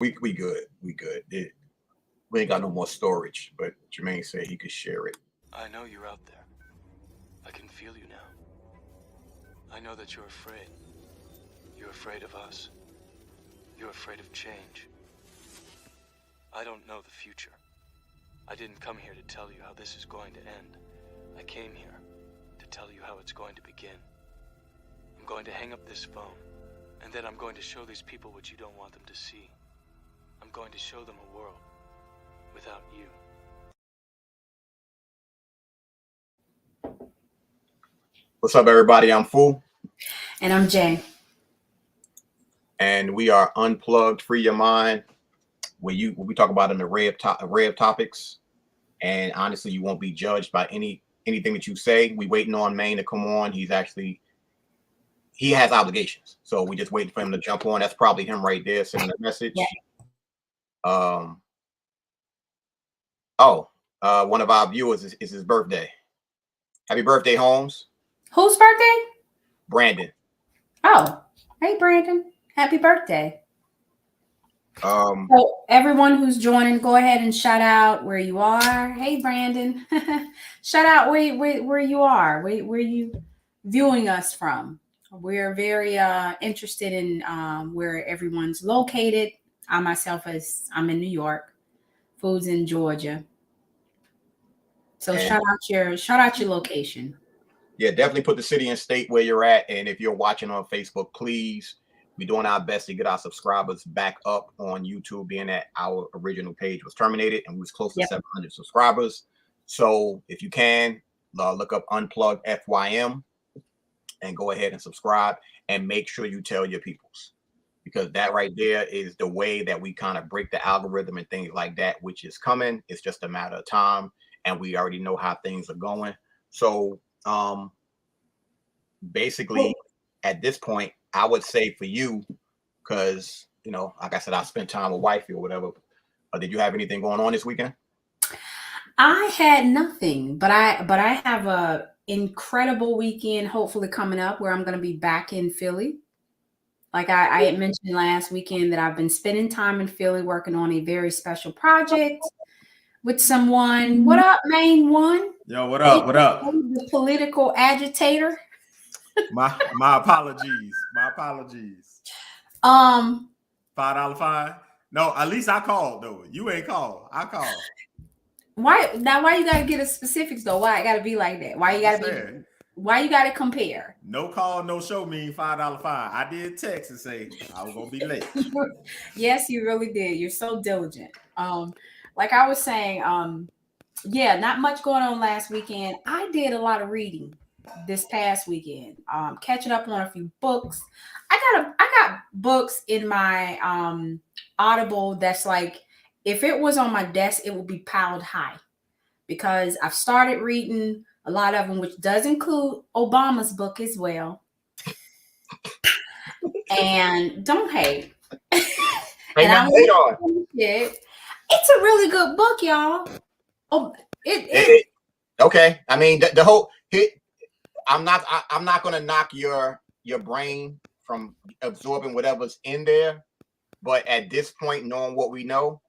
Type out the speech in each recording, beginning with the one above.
We good. We good. We ain't got no more storage, but Jermaine said he could share it. I know you're out there. I can feel you now. I know that you're afraid. You're afraid of us. You're afraid of change. I don't know the future. I didn't come here to tell you how this is going to end. I came here to tell you how it's going to begin. I'm going to hang up this phone, and then I'm going to show these people what you don't want them to see. I'm going to show them a world without you. What's up, everybody? I'm Fu. And I'm Jay. And we are Unplugged, Free Your Mind, where we talk about an array of topics. And honestly, you won't be judged by anything that you say. We waiting on Maine to come on. He has obligations. So we just waiting for him to jump on. That's probably him right there sending a message. Yeah. One of our viewers is his birthday. Happy birthday, Holmes. Whose birthday? Brandon. Oh, hey, Brandon. Happy birthday. So everyone who's joining, go ahead and shout out where you are. Hey, Brandon. Shout out where you are, where you viewing us from. We're very interested in where everyone's located. I myself, I'm in New York. Food's in Georgia. So shout out your location. Yeah, definitely put the city and state where you're at. And if you're watching on Facebook, please, we're doing our best to get our subscribers back up on YouTube, being that our original page was terminated and we was close to 700 subscribers. So if you can, look up Unplugged FYM and go ahead and subscribe, and make sure you tell your peoples, because that right there is the way that we kind of break the algorithm and things like that, which is coming. It's just a matter of time, and we already know how things are going. So basically at this point, I would say for you, because like I said, I spent time with wifey or whatever. Did you have anything going on this weekend? I had nothing, but I have a incredible weekend hopefully coming up where I'm going to be back in Philly. Like I had mentioned last weekend that I've been spending time in Philly working on a very special project with someone. What up, Main One? Yo, what up? What up? The political agitator. My apologies. My apologies. $5 fine. No, at least I called though. You ain't called. I called. Why you gotta get a specifics though? Why it gotta be like that? Why you gotta compare? No call, no show mean $5 fine. I did text and say I was gonna be late. Yes, you really did. You're so diligent. Like I was saying, not much going on last weekend. I did a lot of reading this past weekend, catching up on a few books. I got books in my Audible that's like, if it was on my desk, it would be piled high, because I've started reading a lot of them, which does include Obama's book as well. And don't hate. And I'm hate on it. It's a really good book, y'all. Oh, okay. I mean, the whole I'm not gonna knock your brain from absorbing whatever's in there, but at this point, knowing what we know,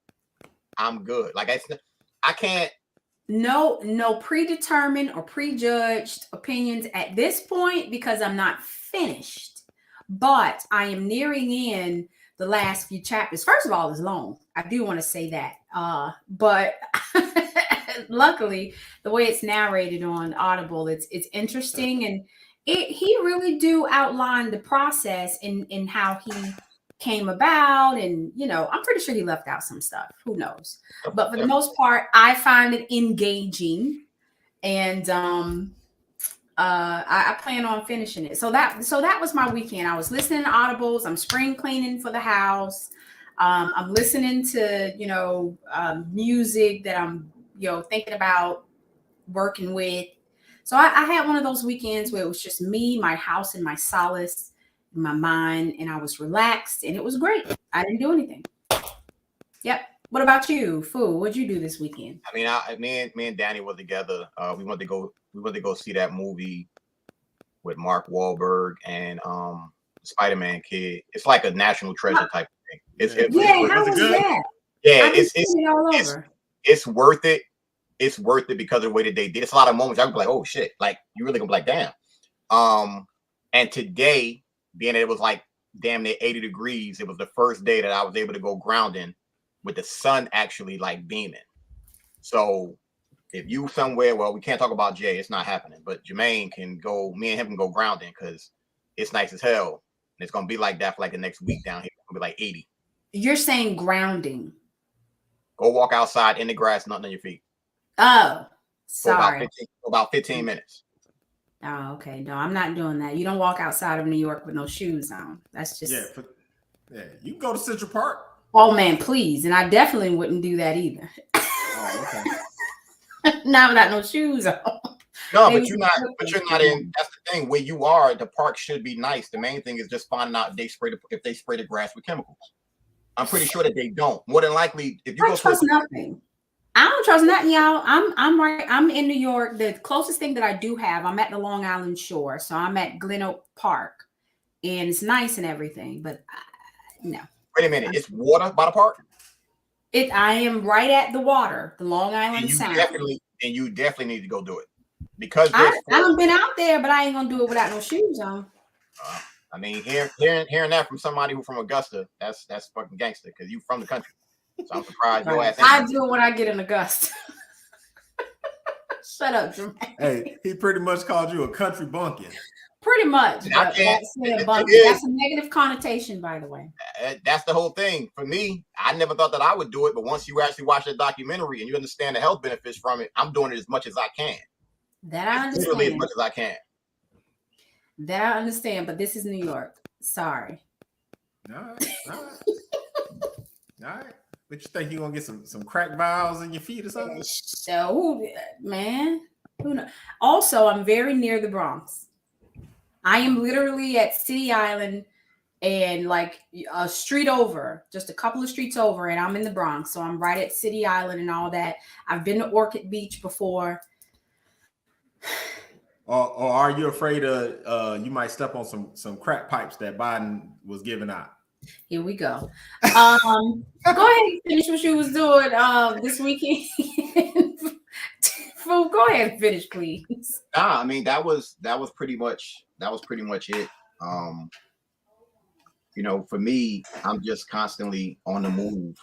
I'm good. Like I can't. No predetermined or prejudged opinions at this point, because I'm not finished, but I am nearing in the last few chapters. First of all, it's long. I do want to say that, but luckily, the way it's narrated on Audible, it's interesting, and he really do outline the process in how he came about, and I'm pretty sure he left out some stuff. Who knows? But for the most part, I find it engaging, and I plan on finishing it. So that was my weekend. I was listening to audibles. I'm spring cleaning for the house. I'm listening to music that I'm thinking about working with. So I had one of those weekends where it was just me, my house, and my solace, my mind, and I was relaxed, and it was great. I didn't do anything. Yep. What about you, Fu? What'd you do this weekend? I mean, me and Danny were together. We went to go see that movie with Mark Wahlberg and Spider-Man kid. It's like a national treasure type of How was that? Yeah, it's worth it. It's worth it because of the way that they did. It's a lot of moments I would be like, oh shit, like you really gonna be like, damn. And today, being that it was like damn near 80 degrees, it was the first day that I was able to go grounding with the sun actually like beaming. So if you somewhere, well, we can't talk about Jay, it's not happening, but Jermaine can go, me and him can go grounding because it's nice as hell. And it's gonna be like that for like the next week down here. It's gonna be like 80. You're saying grounding. Go walk outside in the grass, nothing on your feet. Oh, sorry. For about 15 minutes. Oh, okay. No, I'm not doing that. You don't walk outside of New York with no shoes on. That's just you can go to Central Park. Oh man, please. And I definitely wouldn't do that either. Oh, okay. Not without no shoes on. No, but you're not in. That's the thing. Where you are, the park should be nice. The main thing is just finding out if they spray the grass with chemicals. I'm pretty sure that they don't. More than likely, if you trust nothing. I don't trust nothing, y'all. I'm right. I'm in New York. The closest thing that I do have, I'm at the Long Island shore. So I'm at Glen Oak Park. And it's nice and everything. But no. Wait a minute. It's water by the park? I am right at the water, the Long Island Sound. You definitely need to go do it. Because I haven't been out there, but I ain't gonna do it without no shoes on. I mean, hearing that from somebody who's from Augusta, that's fucking gangster because you from the country. So I'm surprised your ass. I do it when I get in Augusta. Shut up, Jermaine. Hey, he pretty much called you a country bumpkin. Pretty much. That's a negative connotation, by the way. That's the whole thing. For me, I never thought that I would do it, but once you actually watch the documentary and you understand the health benefits from it, I'm doing it as much as I can. That I understand. Literally as much as I can. That I understand, but this is New York. Sorry. All right. But you think you're gonna get some crack vials in your feet or something? So, man, who knows? Also, I'm very near the Bronx. I am literally at City Island and like a street over, just a couple of streets over, and I'm in the Bronx. So I'm right at City Island and all that. I've been to Orchid Beach before. Or are you afraid of you might step on some crack pipes that Biden was giving out? Here we go. Go ahead and finish what you was doing this weekend. Go ahead and finish, please. Nah, I mean that was pretty much it. You know, for me, I'm just constantly on the move,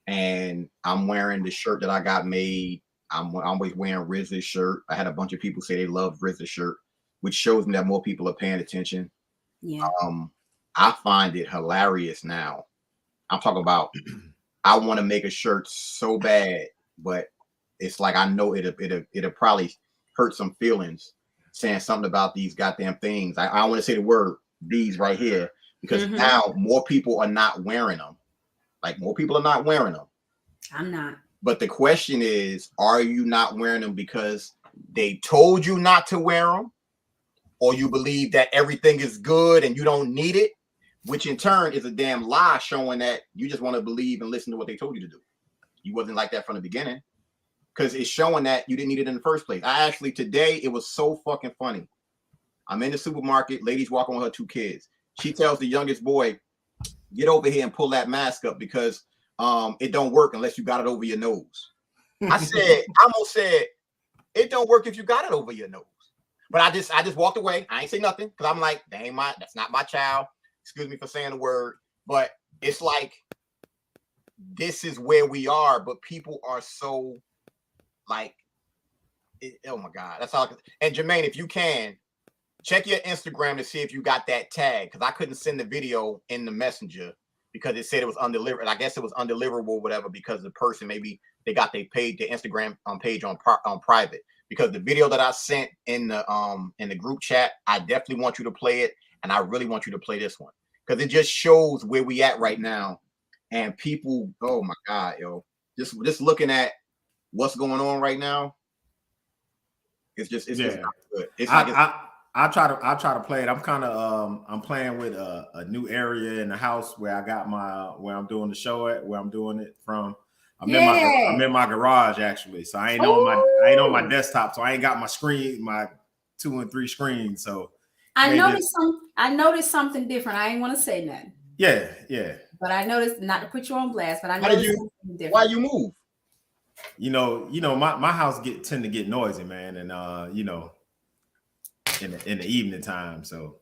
and I'm wearing the shirt that I got made. I'm always wearing RZA's shirt. I had a bunch of people say they love RZA's shirt, which shows me that more people are paying attention. Yeah. I find it hilarious now. I'm talking about I want to make a shirt so bad, but it's like I know it'll probably hurt some feelings saying something about these goddamn things. I want to say the word these right here because now more people are not wearing them. Like more people are not wearing them. I'm not. But the question is, are you not wearing them because they told you not to wear them? Or you believe that everything is good and you don't need it? Which in turn is a damn lie showing that you just want to believe and listen to what they told you to do. You wasn't like that from the beginning. Because it's showing that you didn't need it in the first place. Today, it was so fucking funny. I'm in the supermarket, lady's walking with her 2 kids. She tells the youngest boy, get over here and pull that mask up because it don't work unless you got it over your nose. I almost said, it don't work if you got it over your nose. But I just walked away. I ain't say nothing because I'm like, that's not my child. Excuse me for saying the word. But it's like, this is where we are. But people are so like, oh my God. That's all. And Jermaine, if you can, check your Instagram to see if you got that tag because I couldn't send the video in the messenger because it said it was undelivered. I guess it was undeliverable or whatever because the person maybe they got their Instagram page on private. Because the video that I sent in the group chat, I definitely want you to play it, and I really want you to play this one because it just shows where we at right now, and people. Oh my God, yo! Just looking at what's going on right now, it's just not good. It's I try to play it. I'm kind of I'm playing with a new area in the house where I got where I'm doing the show at, where I'm doing it from. I'm in my garage actually, so I ain't on my desktop, so I ain't got my screen, my 2 and 3 screens. So I noticed something different. I ain't want to say nothing. Yeah. But I noticed, not to put you on blast, but I Why noticed why you move? You know, my house tend to get noisy, man, and you know, in the evening time. So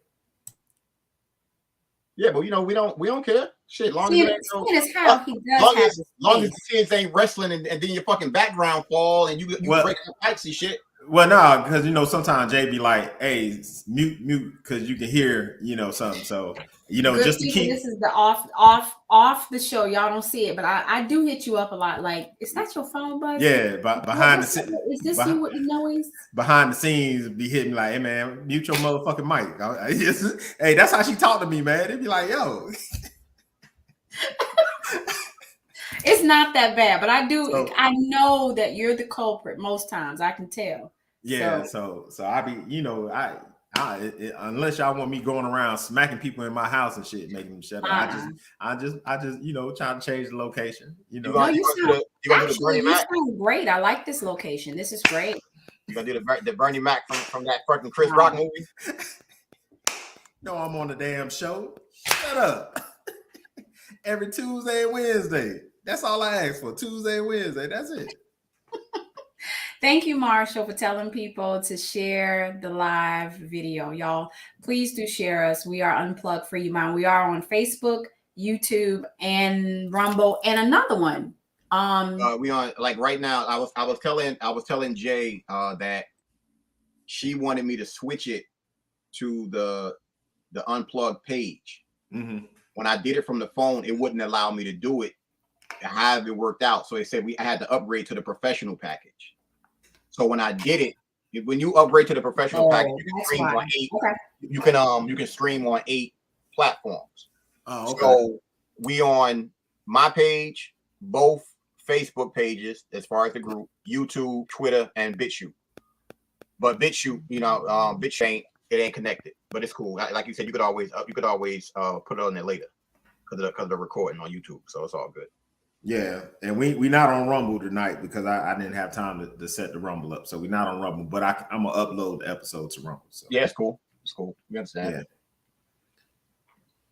yeah, but you know, we don't care. Shit, long See, as it ain't is how he does long have as the long as space. the kids ain't wrestling and then your fucking background fall and you Well- break the pipes and shit. well, no, because you know sometimes Jay be like, "Hey, mute," because you can hear, you know, something. So you know, Good just to people, keep. this is the off the show. Y'all don't see it, but I do hit you up a lot. Like, is that your phone, bud? Yeah, but behind the scenes, is this you with the noise? behind the scenes, be hitting like, "Hey man, mute your motherfucking mic." Hey, that's how she talked to me, man. It'd be like, "Yo." It's not that bad, but I do. So- I know that you're the culprit most times. I can tell. Yeah, so I be, you know, unless y'all want me going around smacking people in my house and shit, making them shut up. I just, you know, trying to change the location. You know, You gonna do the Bernie Mac? sound great. I like this location. This is great. You gonna do the Bernie Mac from that fucking Chris Rock movie? No, I'm on the damn show. Shut up. Every Tuesday and Wednesday. That's all I ask for. Tuesday and Wednesday. That's it. Thank you, Marshall, for telling people to share the live video. Y'all, please do share us. We are Unplugged for You Mind. We are on Facebook, YouTube, and Rumble, and another one. We on like right now. I was telling Jay that she wanted me to switch it to the Unplugged page. Mm-hmm. When I did it from the phone, it wouldn't allow me to do it. However, it worked out. So it said I had to upgrade to the professional package. So when I did it, when you upgrade to the professional package, you can stream on 8. Okay. You can stream on 8 platforms. Oh, okay. So we on my page, both Facebook pages as far as the group, YouTube, Twitter, and BitChute. But BitChute, you know, BitChute ain't connected, but it's cool. Like you said, you could always put it on there later because of the recording on YouTube. So it's all good. Yeah, and we not on Rumble tonight because I didn't have time to set the Rumble up, so we're not on Rumble. But I'm gonna upload the episode to Rumble. So yeah, it's cool. It's cool. You understand?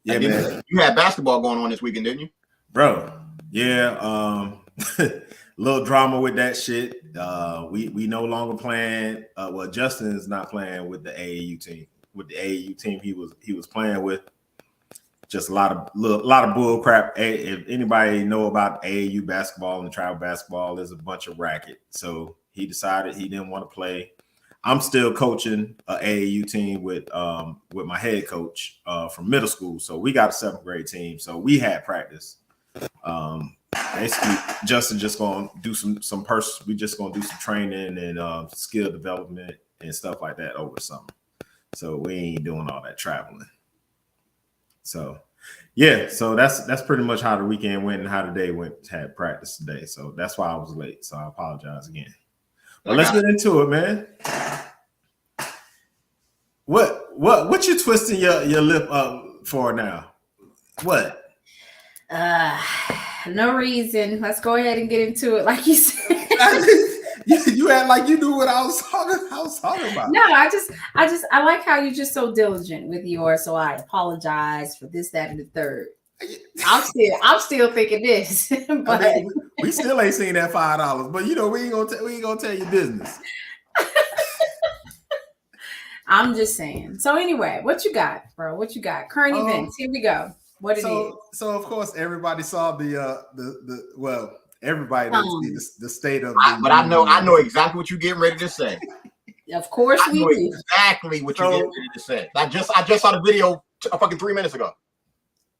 Yeah, man. You had basketball going on this weekend, didn't you, bro? Yeah. Little drama with that shit. We no longer playing. Well, Justin is not playing with the AAU team. With the AAU team he was playing with. Just a lot of bull crap. If anybody know about AAU basketball and travel basketball, there's a bunch of racket. So he decided he didn't want to play. I'm still coaching a AAU team with my head coach from middle school. So we got a 7th grade team. So we had practice. Basically, Justin just gonna do we just gonna do some training and skill development and stuff like that over summer. So we ain't doing all that traveling. So yeah, so that's pretty much how the weekend went and how the day went. Had practice today, so that's why I was late. So I apologize again. But let's get into it, man. What you twisting your lip up for now? What? No reason. Let's go ahead and get into it, like you said. You act like you knew what I was talking about. No, I like how you're just so diligent with yours. So I apologize for this, that, and the third. I'm still thinking this, but I mean, we still ain't seen that $5. But you know, we ain't gonna tell you business. I'm just saying. So anyway, what you got, bro? What you got? Current events. Here we go. What it is. So of course everybody saw everybody didn't see the state of. But I know exactly what you're getting ready to say. Of course we do. Exactly what you're getting ready to say. I just saw the video fucking 3 minutes ago.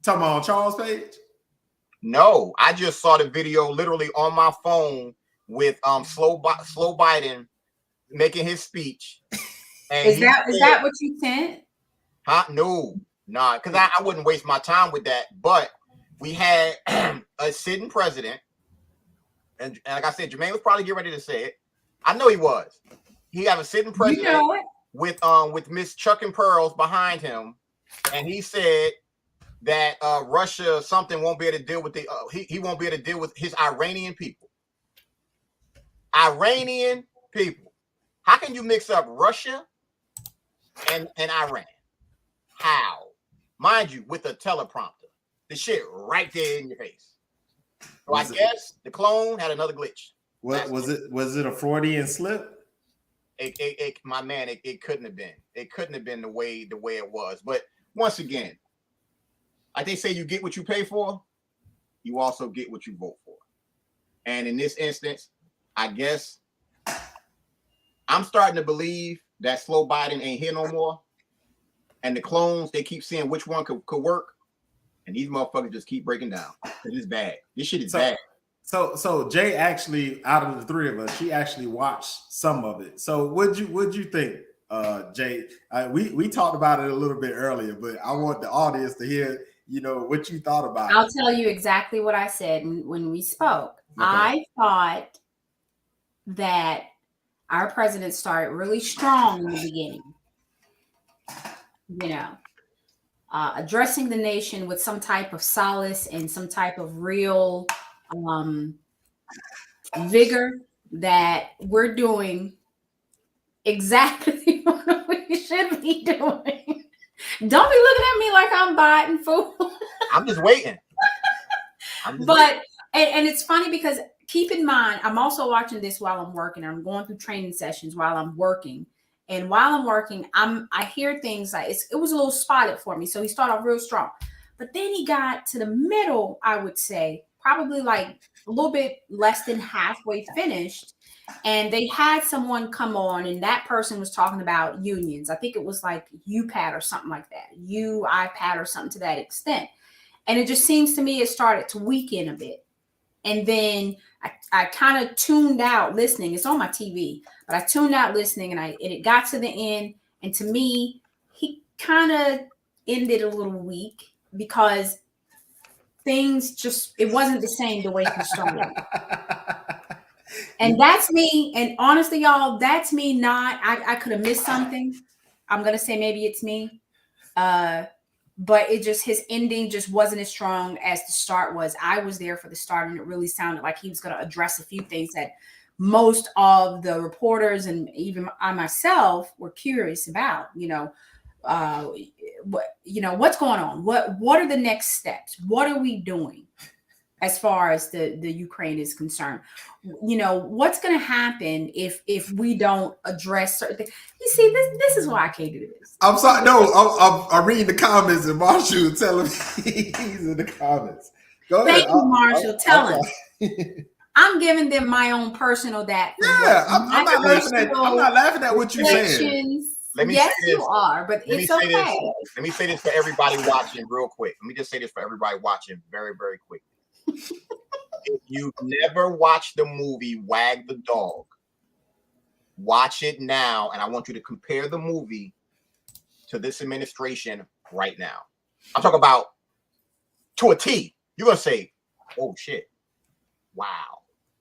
Talking about on Charles' page? No, I just saw the video literally on my phone with slow Biden making his speech. And is that what you sent? Huh? No, nah, because I wouldn't waste my time with that. But we had a sitting president, and like I said, Jermaine was probably getting ready to say it. I know he was. He have a sitting president with Miss Chuck and Pearls behind him, and he said that Russia something won't be able to deal with he won't be able to deal with his Iranian people. Iranian people. How can you mix up Russia and Iran? How? Mind you, with a teleprompter. the shit right there in your face. So I guess the clone had another glitch. What was it? Was it a Freudian slip? My man, it couldn't have been. It couldn't have been the way it was. But once again, like they say, you get what you pay for. You also get what you vote for. And in this instance, I guess I'm starting to believe that slow Biden ain't here no more. And the clones, they keep seeing which one could work. And these motherfuckers just keep breaking down. It is bad. This shit is bad. So Jay actually, out of the three of us, she actually watched some of it. So what'd you think, Jay? We talked about it a little bit earlier, but I want the audience to hear, what you thought about it. I'll tell you exactly what I said when we spoke. Okay. I thought that our president started really strong in the beginning. Addressing the nation with some type of solace and some type of real vigor that we're doing exactly what we should be doing. Don't be looking at me like I'm biting, fool. I'm just waiting. And it's funny because keep in mind, I'm also watching this while I'm working. I'm going through training sessions while I'm working. And while I'm working, I hear things like it was a little spotted for me. So he started off real strong. But then he got to the middle, I would say, probably like a little bit less than halfway finished. And they had someone come on, and that person was talking about unions. I think it was like UPAT or something like that, UIPAT or something to that extent. And it just seems to me it started to weaken a bit. And then I kind of tuned out listening. It's on my TV, but I tuned out listening, and it got to the end. And to me, he kind of ended a little weak because things it wasn't the same the way he started. And that's me. And honestly, y'all, that's me. I could have missed something. I'm going to say maybe it's me. But his ending just wasn't as strong as the start was. I was there for the start, and it really sounded like he was going to address a few things that most of the reporters and even I myself were curious about. What's going on? What are the next steps? What are we doing as far as the Ukraine is concerned? What's going to happen if we don't address certain things? You see, this is why I can't do this. I'm sorry. No, I'm reading the comments, and Marshall telling me he's in the comments. Go ahead. Thank you, Marshall. Tell him. I'm giving them my own personal that. Yeah, I'm not laughing at what you're saying. Yes, you are, but it's okay. Let me say this for everybody watching real quick. Let me just say this for everybody watching very, very quick. If you've never watched the movie Wag the Dog, watch it now, and I want you to compare the movie to this administration right now. I'm talking about to a T. You're gonna say, "Oh shit, wow."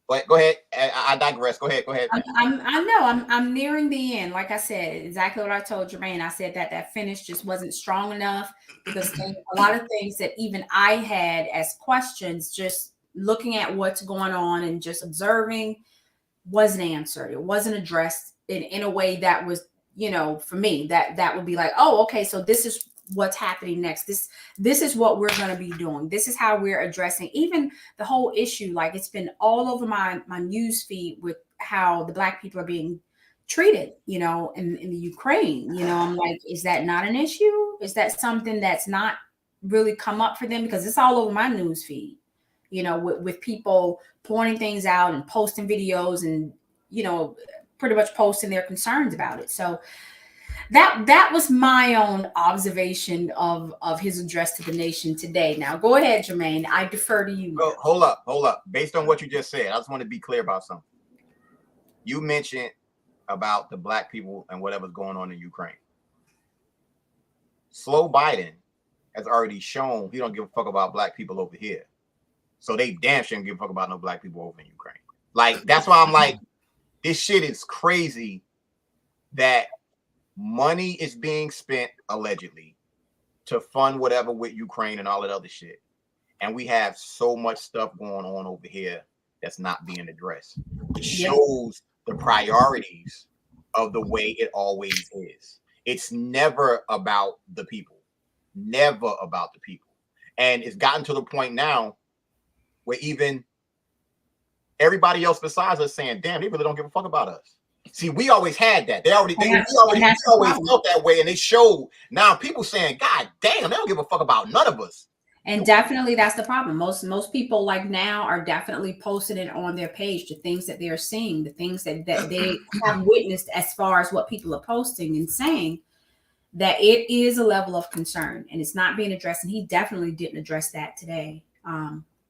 But go ahead. I digress. Go ahead. I'm nearing the end. Like I said, exactly what I told Jermaine. I said that finish just wasn't strong enough because a lot of things that even I had as questions, just looking at what's going on and just observing, wasn't answered. It wasn't addressed in a way that was, for me, that would be like, oh, okay, so this is what's happening next. This is what we're going to be doing. This is how we're addressing even the whole issue. Like, it's been all over my news feed with how the Black people are being treated, in the Ukraine. I'm like, is that not an issue? Is that something that's not really come up for them? Because it's all over my news feed, with people pointing things out and posting videos and, pretty much posting their concerns about it. So that was my own observation of his address to the nation today. Now, go ahead, Jermaine. I defer to you. Oh, hold up. Based on what you just said, I just want to be clear about something. You mentioned about the Black people and whatever's going on in Ukraine. Slow Biden has already shown he don't give a fuck about Black people over here. So they damn sure don't give a fuck about no Black people over in Ukraine. Like, that's why I'm like, this shit is crazy that money is being spent allegedly to fund whatever with Ukraine and all that other shit. And we have so much stuff going on over here that's not being addressed. It shows the priorities of the way it always is. It's never about the people. Never about the people. And it's gotten to the point now where even everybody else besides us saying, damn, they really don't give a fuck about us. See, we always had that. We always felt that way, and they showed. Now people saying, God damn, they don't give a fuck about none of us. And definitely that's the problem. Most people like now are definitely posting it on their page, the things that they're seeing, the things that they have witnessed as far as what people are posting and saying, that it is a level of concern and it's not being addressed. And he definitely didn't address that today.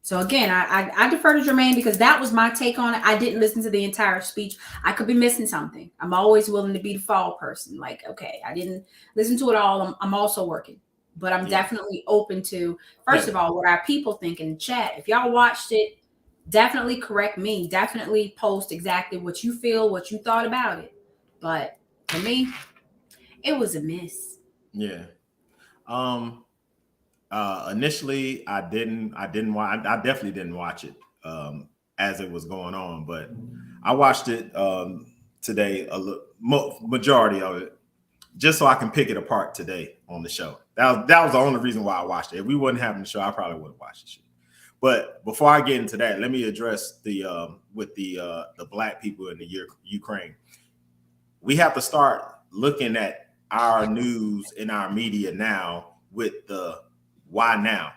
So again, I defer to Jermaine because that was my take on it. I didn't listen to the entire speech. I could be missing something. I'm always willing to be the fall person. Like, okay, I didn't listen to it all. I'm also working. But I'm definitely open to, first of all, what our people think in the chat. If y'all watched it, definitely correct me. Definitely post exactly what you feel, what you thought about it. But for me, it was a miss. Yeah. Initially, I definitely didn't watch it as it was going on, but I watched it today, majority of it, just so I can pick it apart today on the show. That was the only reason why I watched it. If we wasn't having the show, I probably would have watched the shit. But before I get into that, let me address the black people in the Ukraine. We have to start looking at our news in our media now with the why now.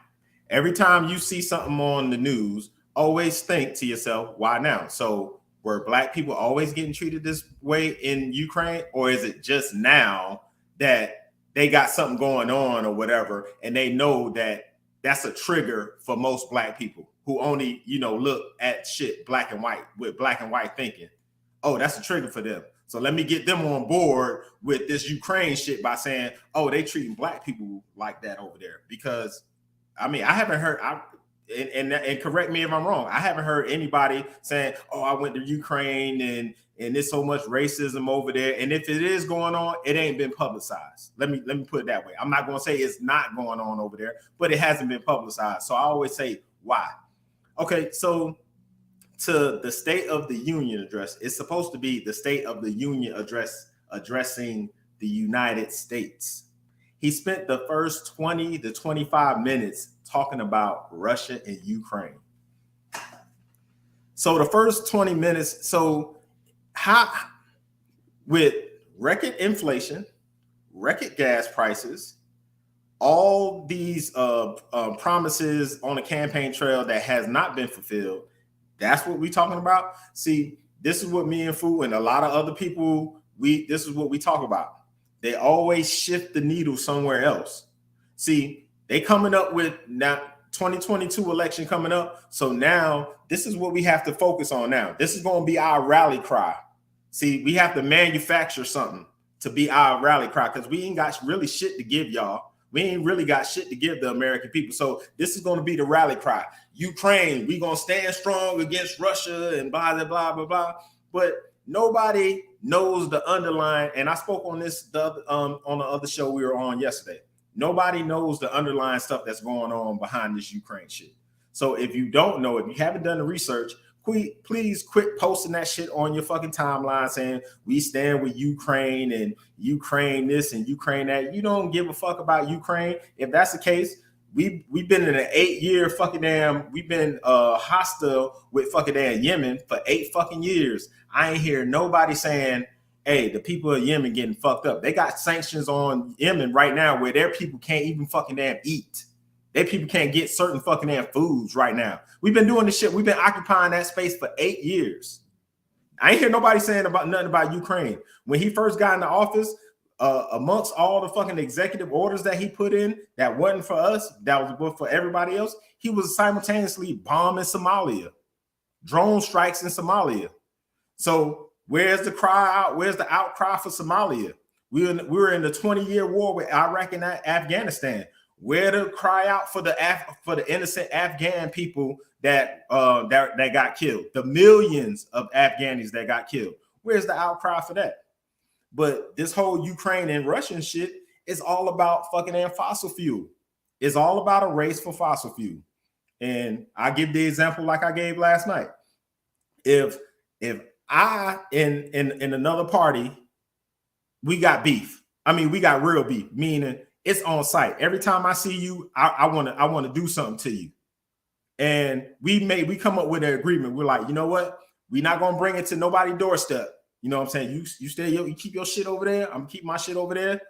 Every time you see something on the news, always think to yourself, why now? So were black people always getting treated this way in Ukraine, or is it just now that they got something going on or whatever, and they know that that's a trigger for most black people who only, look at shit black and white with black and white thinking, oh, that's a trigger for them. So let me get them on board with this Ukraine shit by saying, oh, they treating black people like that over there. Because, I mean, I haven't heard, and correct me if I'm wrong, I haven't heard anybody saying, oh, I went to Ukraine and there's so much racism over there. And if it is going on, it ain't been publicized. Let me put it that way. I'm not going to say it's not going on over there, but it hasn't been publicized. So I always say, why? Okay, so to the State of the Union address, it's supposed to be the State of the Union address addressing the United States. He spent the first 20 to 25 minutes talking about Russia and Ukraine. So the first 20 minutes, how with record inflation, record gas prices, all these promises on the campaign trail that has not been fulfilled, that's what we're talking about. See, this is what me and Fu and a lot of other people, this is what we talk about. They always shift the needle somewhere else. See, they coming up with now 2022 election coming up. So now this is what we have to focus on now. This is going to be our rally cry. See, we have to manufacture something to be our rally cry because we ain't got really shit to give y'all. We ain't really got shit to give the American people. So this is going to be the rally cry. Ukraine, we going to stand strong against Russia and blah, blah, blah, blah, blah. But nobody knows the underlying, and I spoke on this on the other show we were on yesterday. Nobody knows the underlying stuff that's going on behind this Ukraine shit. So if you don't know, if you haven't done the research, please quit posting that shit on your fucking timeline saying we stand with Ukraine and Ukraine this and Ukraine that. You don't give a fuck about Ukraine. If that's the case, we've been in an 8-year fucking damn, we've been hostile with fucking damn Yemen for 8 fucking years. I ain't hear nobody saying, hey, the people of Yemen getting fucked up. They got sanctions on Yemen right now where their people can't even fucking damn eat. Their people can't get certain fucking damn foods right now. We've been doing this shit. We've been occupying that space for 8 years. I ain't hear nobody saying about nothing about Ukraine. When he first got into office, amongst all the fucking executive orders that he put in that wasn't for us, that was for everybody else, he was simultaneously bombing Somalia, drone strikes in Somalia. So where's the cry out? Where's the outcry for Somalia? We were in the 20-year war with Iraq and Afghanistan. Where to cry out for the innocent Afghan people that got killed, the millions of Afghanis that got killed. Where's the outcry for that? But this whole Ukraine and Russian shit is all about fucking fossil fuel. It's all about a race for fossil fuel. And I give the example like I gave last night. If I in another party, we got beef. I mean, we got real beef, meaning it's on site. Every time I see you, I want to do something to you. And we come up with an agreement. We're like, you know what? We're not gonna bring it to nobody's doorstep. You know what I'm saying? You keep your shit over there. I'm gonna keep my shit over there.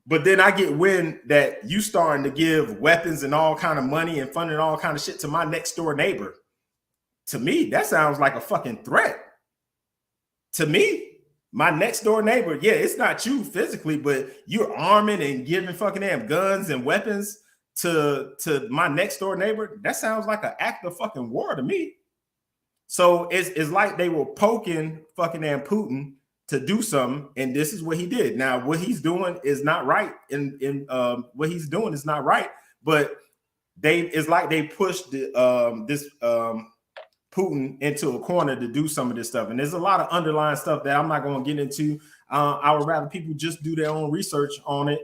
But then I get wind that you starting to give weapons and all kind of money and funding all kind of shit to my next door neighbor. To me, that sounds like a fucking threat. To me, my next door neighbor, yeah, it's not you physically, but you're arming and giving fucking damn guns and weapons to my next door neighbor. That sounds like an act of fucking war to me. So it's like they were poking fucking damn Putin to do something, and this is what he did. Now, what he's doing is not right. What he's doing is not right. But it's like they pushed this Putin into a corner to do some of this stuff, and there's a lot of underlying stuff that I'm not going to get into. I would rather people just do their own research on it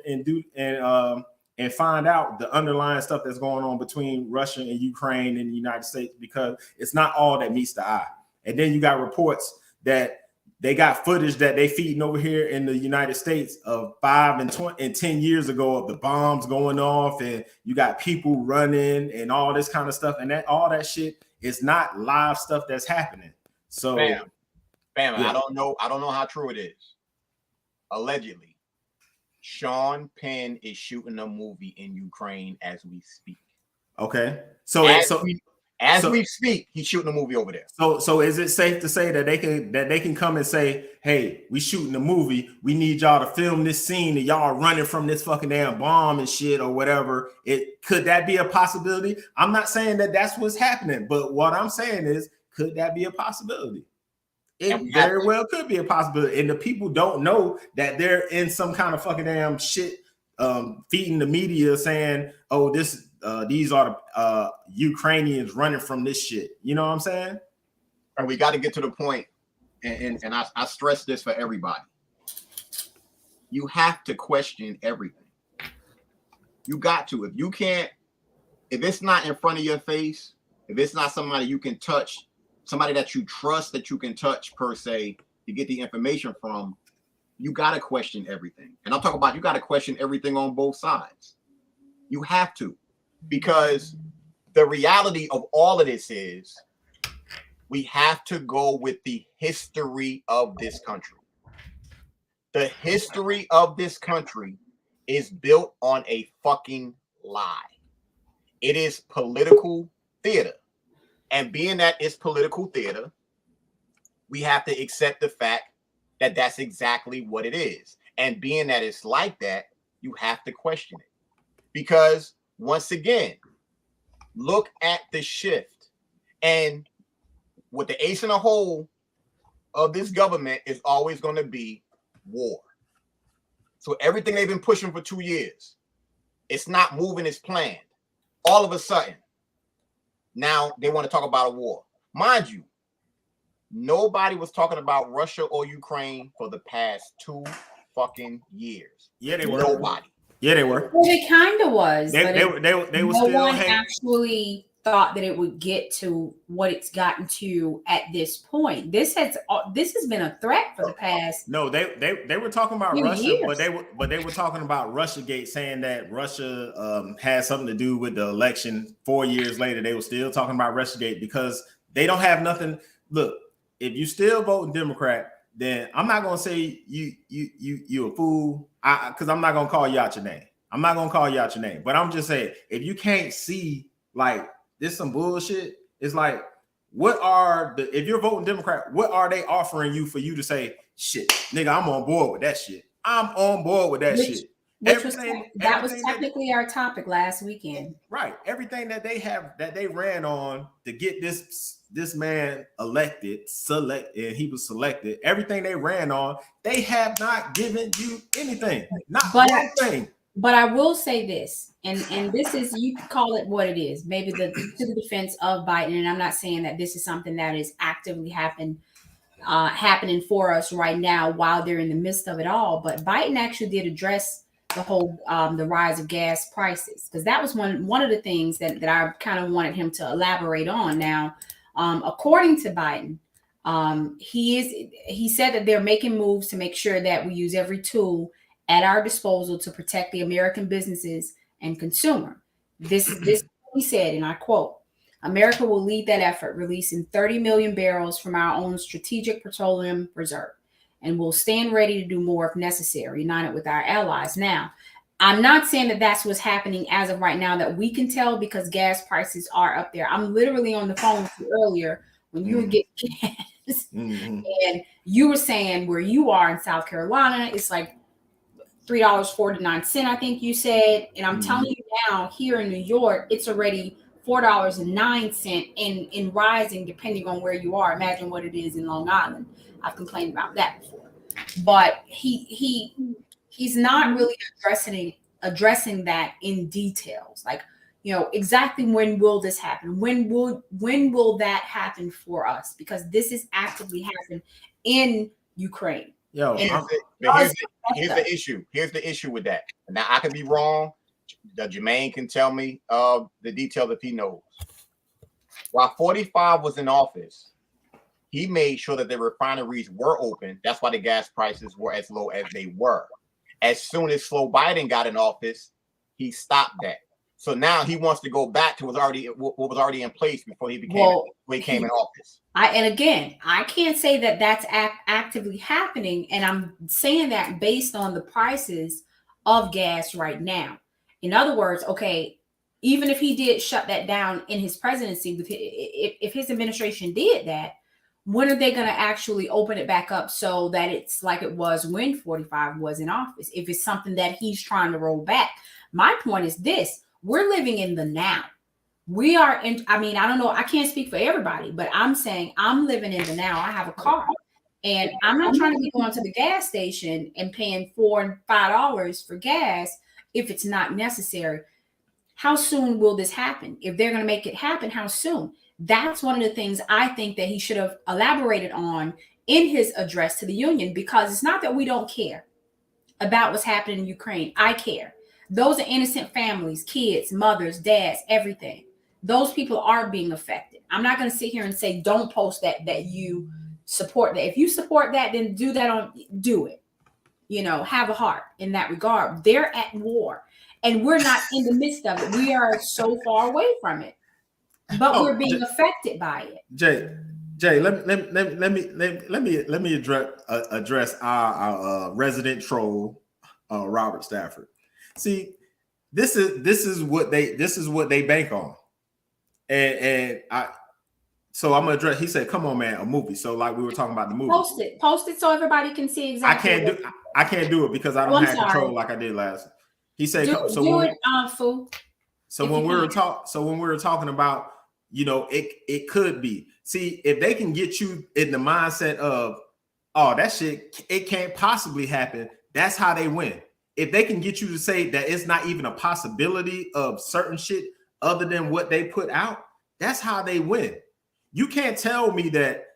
and find out the underlying stuff that's going on between Russia and Ukraine and the United States, because it's not all that meets the eye. And then you got reports that they got footage that they feeding over here in the United States of 5 and 10 years ago of the bombs going off, and you got people running and all this kind of stuff, and all that shit is not live stuff that's happening. So, bam, yeah. I don't know how true it is. Allegedly, Sean Penn is shooting a movie in Ukraine as we speak. Okay, as we speak, he's shooting a movie over there. So is it safe to say that they can come and say, "Hey, we shooting a movie. We need y'all to film this scene and y'all running from this fucking damn bomb and shit or whatever"? Could that be a possibility? I'm not saying that that's what's happening, but what I'm saying is, could that be a possibility? It very well could be a possibility, and the people don't know that they're in some kind of fucking damn shit, feeding the media saying, "Oh, these are the Ukrainians running from this shit." You know what I'm saying? And we got to get to the point, and I stress this for everybody. You have to question everything. You got to. If it's not in front of your face, if it's not somebody you can touch, somebody that you trust that you can touch per se to get the information from, you got to question everything. And I'm talking about you got to question everything on both sides. You have to, because the reality of all of this is we have to go with the history of this country. The history of this country is built on a fucking lie. It is political theater. And being that it's political theater, we have to accept the fact that that's exactly what it is. And being that it's like that, you have to question it. Because once again, look at the shift. And with the ace in the hole of this government is always going to be war. So everything they've been pushing for 2 years, it's not moving as planned. All of a sudden, now they want to talk about a war. Mind you, nobody was talking about Russia or Ukraine for the past 2 fucking years. Yeah, they were. Nobody. Yeah, they were. Well, it kind of was. They were no still one actually thought that it would get to what it's gotten to at this point. This has been a threat for the past. No, they were talking about Russia, years. but they were talking about Russiagate, saying that Russia had something to do with the election. 4 years later, they were still talking about Russiagate because they don't have nothing. Look, if you still voting Democrat, then I'm not gonna say you a fool, because I'm not gonna call you out your name. I'm not gonna call you out your name, but I'm just saying, if you can't see like this some bullshit, it's like, if you're voting Democrat, what are they offering you for you to say, shit, nigga, I'm on board with that shit. I'm on board with that shit. That was technically our topic last weekend. Right. Everything that they ran on to get this man elected, and he was selected. Everything they ran on, they have not given you anything. Not one thing. But I will say this, and this is, you can call it what it is, maybe to the defense of Biden. And I'm not saying that this is something that is actively happening for us right now while they're in the midst of it all. But Biden actually did address the whole the rise of gas prices, because that was one of the things that I kind of wanted him to elaborate on. Now, according to Biden, he said that they're making moves to make sure that we use every tool at our disposal to protect the American businesses and consumer. This is what he said, and I quote, America will lead that effort, releasing 30 million barrels from our own strategic petroleum reserve, and we'll stand ready to do more if necessary, united with our allies. Now, I'm not saying that that's what's happening as of right now that we can tell, because gas prices are up there. I'm literally on the phone with you earlier when you were getting gas, and you were saying where you are in South Carolina, it's like $3.49, I think you said. And I'm telling you now, here in New York, it's already $4.09 in rising, depending on where you are. Imagine what it is in Long Island. I've complained about that before. But he's not really addressing that in details. Like, you know, exactly when will this happen? When will that happen for us? Because this is actively happening in Ukraine. Yo, here's the issue. Here's the issue with that. Now, I could be wrong. Jermaine can tell me the details if he knows. While 45 was in office, he made sure that the refineries were open. That's why the gas prices were as low as they were. As soon as Biden got in office, he stopped that. So now he wants to go back to what was already in place before he came in office. And again, I can't say that that's actively happening, and I'm saying that based on the prices of gas right now. In other words, okay, even if he did shut that down in his presidency, if his administration did that, when are they going to actually open it back up so that it's like it was when 45 was in office? If it's something that he's trying to roll back. My point is this: we're living in the now. We are in, I mean, I don't know, I can't speak for everybody, but I'm saying I'm living in the now. I have a car, and I'm not trying to be going to the gas station and paying $4 and $5 for gas if it's not necessary. How soon will this happen? If they're going to make it happen, how soon? That's one of the things I think that he should have elaborated on in his address to the union, because it's not that we don't care about what's happening in Ukraine. I care. Those are innocent families, kids, mothers, dads, everything. Those people are being affected. I'm not going to sit here and say, don't post that you support that. If you support that, then do it. You know, have a heart in that regard. They're at war, and we're not in the midst of it. We are so far away from it, but we're being affected by it. Jay, let me address our resident troll, Robert Stafford. See, this is what they bank on, and so I'm gonna address. He said, "Come on, man, a movie." So like we were talking about the movie. Post it so everybody can see exactly. I can't do it because I don't have control like I did last. He said, "So when we were talking about, you know, it could be. See, if they can get you in the mindset of, oh, that shit, it can't possibly happen. That's how they win. If they can get you to say that it's not even a possibility of certain shit other than what they put out, that's how they win. You can't tell me that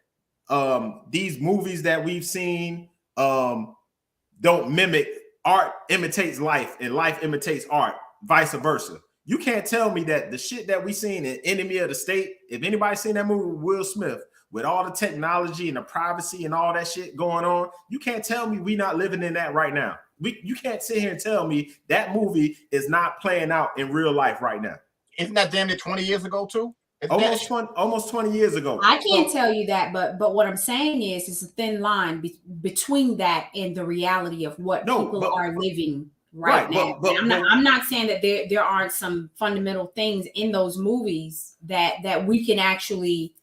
these movies that we've seen don't mimic art, imitates life, and life imitates art, vice versa. You can't tell me that the shit that we seen in Enemy of the State, if anybody's seen that movie with Will Smith, with all the technology and the privacy and all that shit going on, you can't tell me we not living in that right now. You can't sit here and tell me that movie is not playing out in real life right now. Isn't that damn near 20 years ago too? Almost 20 years ago. I can't tell you that, but what I'm saying is it's a thin line between that and the reality of what people are living right now. I'm not saying that there aren't some fundamental things in those movies that we can actually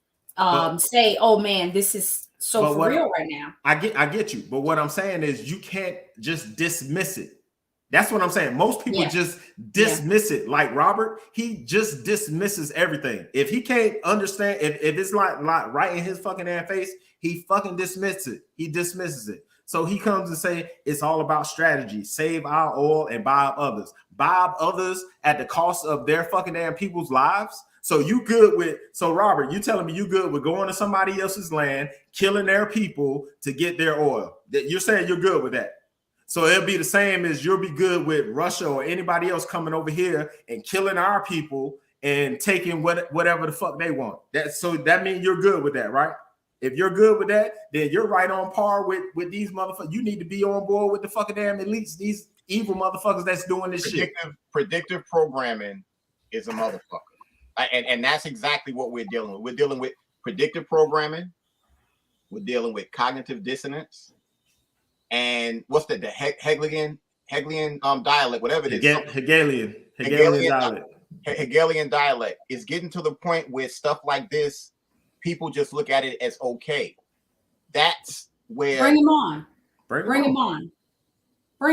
say, oh man, this is so for real right now. I get you, but what I'm saying is you can't just dismiss it. That's what I'm saying. Most people just dismiss it. Like Robert, he just dismisses everything. If he can't understand, if it's like right in his fucking ass face, he fucking dismisses it. He dismisses it. So he comes and say it's all about strategy. Save our oil and buy up others. Buy up others at the cost of their fucking damn people's lives. So you good with, so Robert, you telling me you good with going to somebody else's land, killing their people to get their oil. You're saying you're good with that. So it'll be the same as you'll be good with Russia or anybody else coming over here and killing our people and taking whatever the fuck they want. So that means you're good with that, right? If you're good with that, then you're right on par with these motherfuckers. You need to be on board with the fucking damn elites, these evil motherfuckers that's doing this shit. Predictive programming is a motherfucker. And that's exactly what we're dealing with. We're dealing with predictive programming. We're dealing with cognitive dissonance. And what's the Hegelian dialect, whatever it is. Hegelian dialect. Hegelian dialect is getting to the point where stuff like this, people just look at it as okay. That's where bring them on. Bring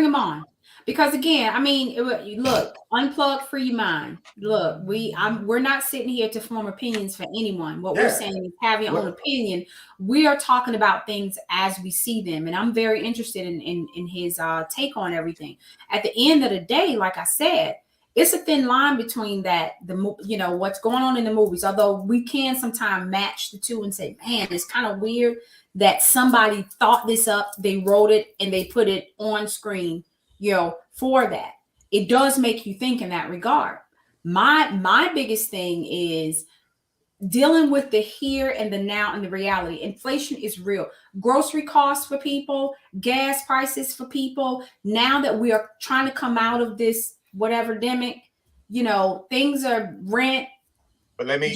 them on. Because again, I mean, look, unplug free your mind. Look, we're not sitting here to form opinions for anyone. What we're saying is have your own opinion. We are talking about things as we see them, and I'm very interested in his take on everything. At the end of the day, like I said, it's a thin line between that, what's going on in the movies. Although we can sometimes match the two and say, man, it's kind of weird that somebody thought this up, they wrote it, and they put it on screen, for that. It does make you think in that regard. My biggest thing is dealing with the here and the now and the reality. Inflation is real. Grocery costs for people, gas prices for people. Now that we are trying to come out of this whatever demic, things are rent. But let me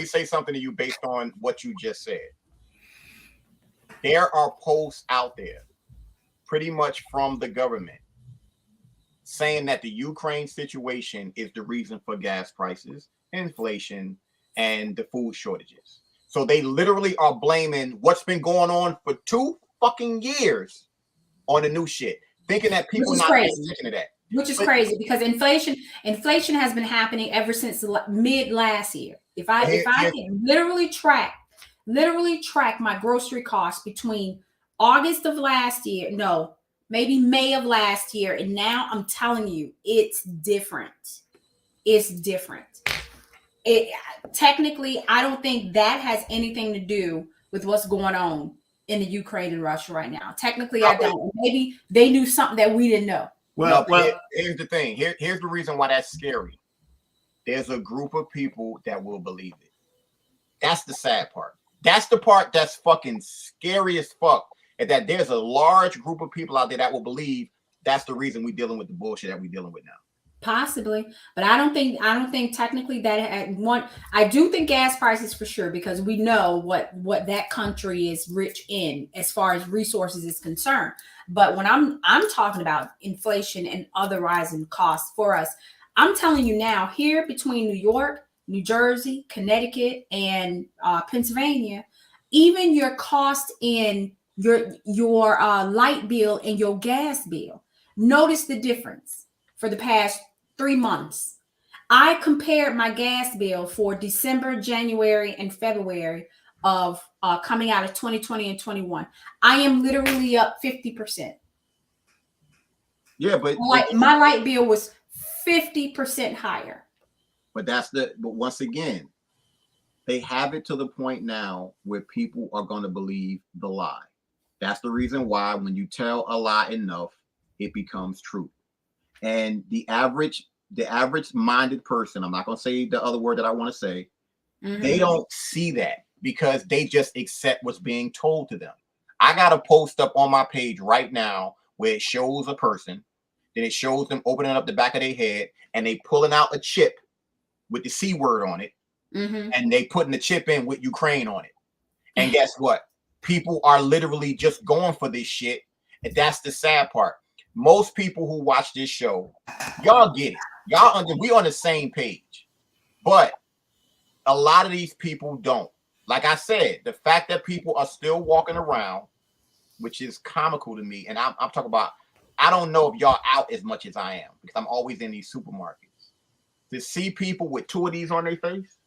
say something to you based on what you just said. There are posts out there, pretty much from the government, saying that the Ukraine situation is the reason for gas prices, inflation, and the food shortages. So they literally are blaming what's been going on for 2 fucking years on the new shit, thinking that people are not paying attention to that. Which is crazy because inflation has been happening ever since mid last year. If I can literally track my grocery costs between August of last year, no, maybe May of last year, and now I'm telling you, it's different. It's different. Technically, I don't think that has anything to do with what's going on in the Ukraine and Russia right now. Technically, I don't. Maybe they knew something that we didn't know. Well, here's the thing. Here's the reason why that's scary. There's a group of people that will believe it. That's the sad part. That's the part that's fucking scary as fuck. And that there's a large group of people out there that will believe that's the reason we're dealing with the bullshit that we're dealing with now. Possibly, but I don't think technically that I do think gas prices for sure, because we know what that country is rich in as far as resources is concerned. But when I'm talking about inflation and other rising costs for us, I'm telling you now, here between New York, New Jersey, Connecticut, and Pennsylvania, even your cost in your light bill and your gas bill, notice the difference for the past 3 months. I compared my gas bill for December, January, and February of coming out of 2020 and 21. I am literally up 50%. Yeah, but my light bill was 50% higher. But once again, they have it to the point now where people are going to believe the lie. That's the reason why when you tell a lie enough, it becomes true. And the average minded person, I'm not going to say the other word that I want to say, they don't see that because they just accept what's being told to them. I got a post up on my page right now where it shows a person, then it shows them opening up the back of their head and they pulling out a chip with the C word on it, and they putting the chip in with Ukraine on it. And guess what? People are literally just going for this shit. And that's the sad part. Most people who watch this show, y'all get it. We on the same page. But a lot of these people don't. Like I said, the fact that people are still walking around, which is comical to me, and I'm talking about, I don't know if y'all out as much as I am because I'm always in these supermarkets. To see people with 2 of these on their face,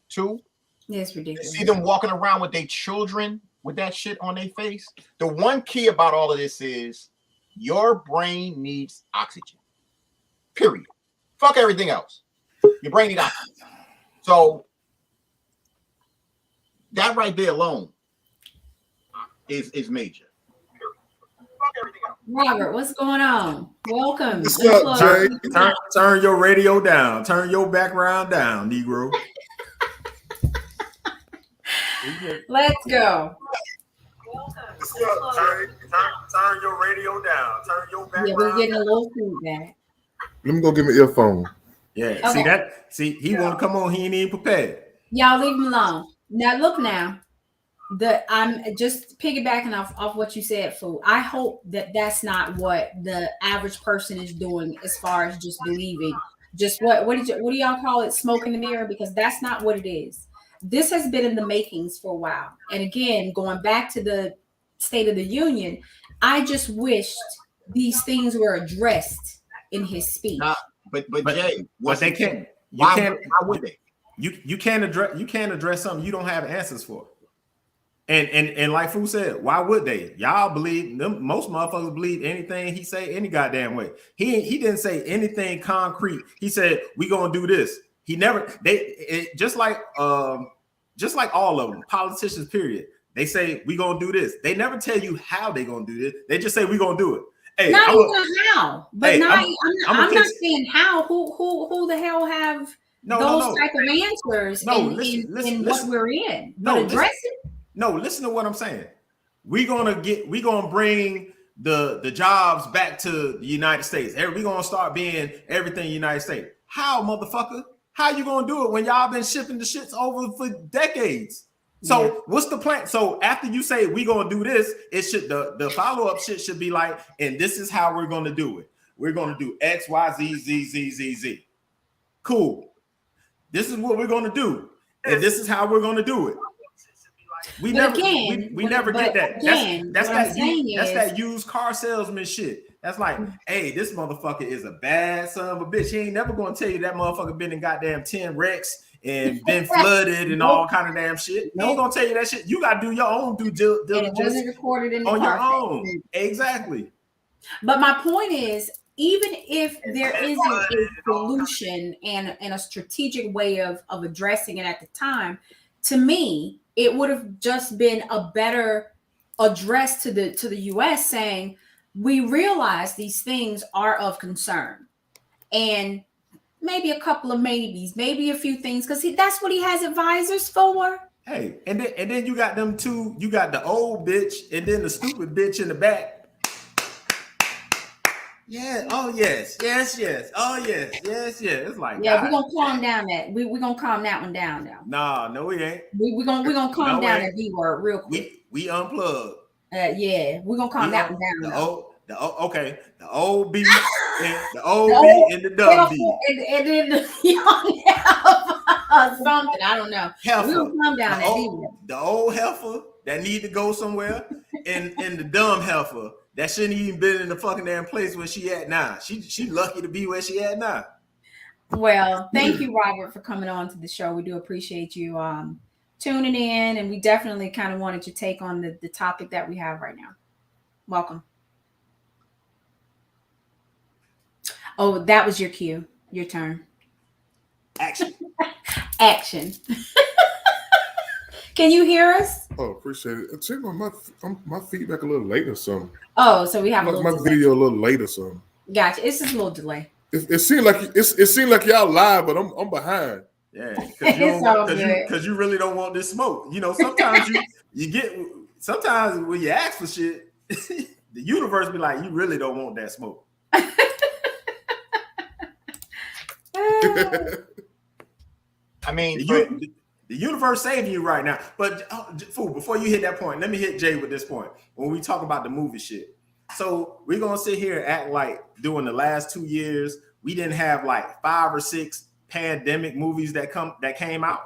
2, it's ridiculous. To see them walking around with their children with that shit on their face. The one key about all of this is your brain needs oxygen. Period. Fuck everything else. Your brain needs oxygen. So that right there alone is major. Fuck everything else. Robert, what's going on? Welcome. What's up, Jay? Turn your radio down. Turn your background down, Negro. Let's go. Turn your radio down. Turn your background. Yeah, we're getting a little feedback. Let me go get my earphone. Yeah. Okay. See, he want to come on. He ain't even prepared. Y'all leave him alone. Now look now. I'm just piggybacking off what you said, Fu. I hope that that's not what the average person is doing as far as just believing. Just what do y'all call it? Smoke in the mirror? Because that's not what it is. This has been in the makings for a while. And again, going back to the State of the Union, I just wished these things were addressed in his speech. But Jay, but they can't. Why would they? You can't address something you don't have answers for. And like Fu said, why would they? Y'all believe them? Most motherfuckers believe anything he say any goddamn way. He didn't say anything concrete. He said we gonna do this. He never. Just like all of them politicians. Period. They say we gonna do this. They never tell you how they gonna do this. They just say we gonna do it. Hey, not even how, but hey, I'm not saying how. Who the hell have those type of answers in what we're in? But address it. No, listen to what I'm saying. We're gonna bring the jobs back to the United States. We're gonna start being everything United States. How, motherfucker? How you gonna do it when y'all been shipping the shits over for decades? So what's the plan? So after you say we gonna do this, it should the follow-up shit should be like, and this is how we're gonna do it. We're gonna do X, Y, Z, Z, Z, Z, Z. Cool. This is what we're gonna do, and this is how we're gonna do it. We never get that. That's that used car salesman shit. That's like, hey, this motherfucker is a bad son of a bitch. He ain't never gonna tell you that motherfucker been in goddamn 10 wrecks and been flooded and all kind of damn shit. He ain't gonna tell you that shit. You gotta do your own due diligence. And it wasn't recorded in the on your own. Exactly. But my point is, even if there isn't a solution and a strategic way of addressing it at the time, to me, it would have just been a better address to the US saying, we realize these things are of concern. And maybe a couple of maybes, maybe a few things, because that's what he has advisors for. Hey, and then you got them two, you got the old bitch and then the stupid bitch in the back. Yeah. Oh yes. Oh yes. It's like, yeah, we're gonna calm down that. We're gonna calm that one down now. No, we ain't. We're gonna calm down that B word real quick. We unplugged. Yeah, we're gonna calm that one down. The old B, the old B and the dumb B, and then the young heifer, something I don't know. Heifer. We're gonna calm down that B. The old heifer that need to go somewhere, and the dumb heifer that shouldn't even been in the fucking damn place where she at now. She lucky to be where she at now. Well, thank you, Robert, for coming on to the show. We do appreciate you tuning in, and we definitely kind of wanted your take on the topic that we have right now. Welcome. Oh, that was your cue. Your turn. Action. Action. Can you hear us? Oh, appreciate it. Check my feedback a little late or something. Oh, so we have a little my delay. video a little late or something. Gotcha. It's just a little delay. It seemed like y'all live, but I'm behind. Yeah, because you really don't want this smoke. You know, sometimes you get sometimes when you ask for shit, the universe be like, you really don't want that smoke. I mean, the universe saving you right now. But fool, before you hit that point, let me hit Jay with this point. When we talk about the movie shit, so we're gonna sit here and act like during the last 2 years we didn't have like 5 or 6 pandemic movies that came out.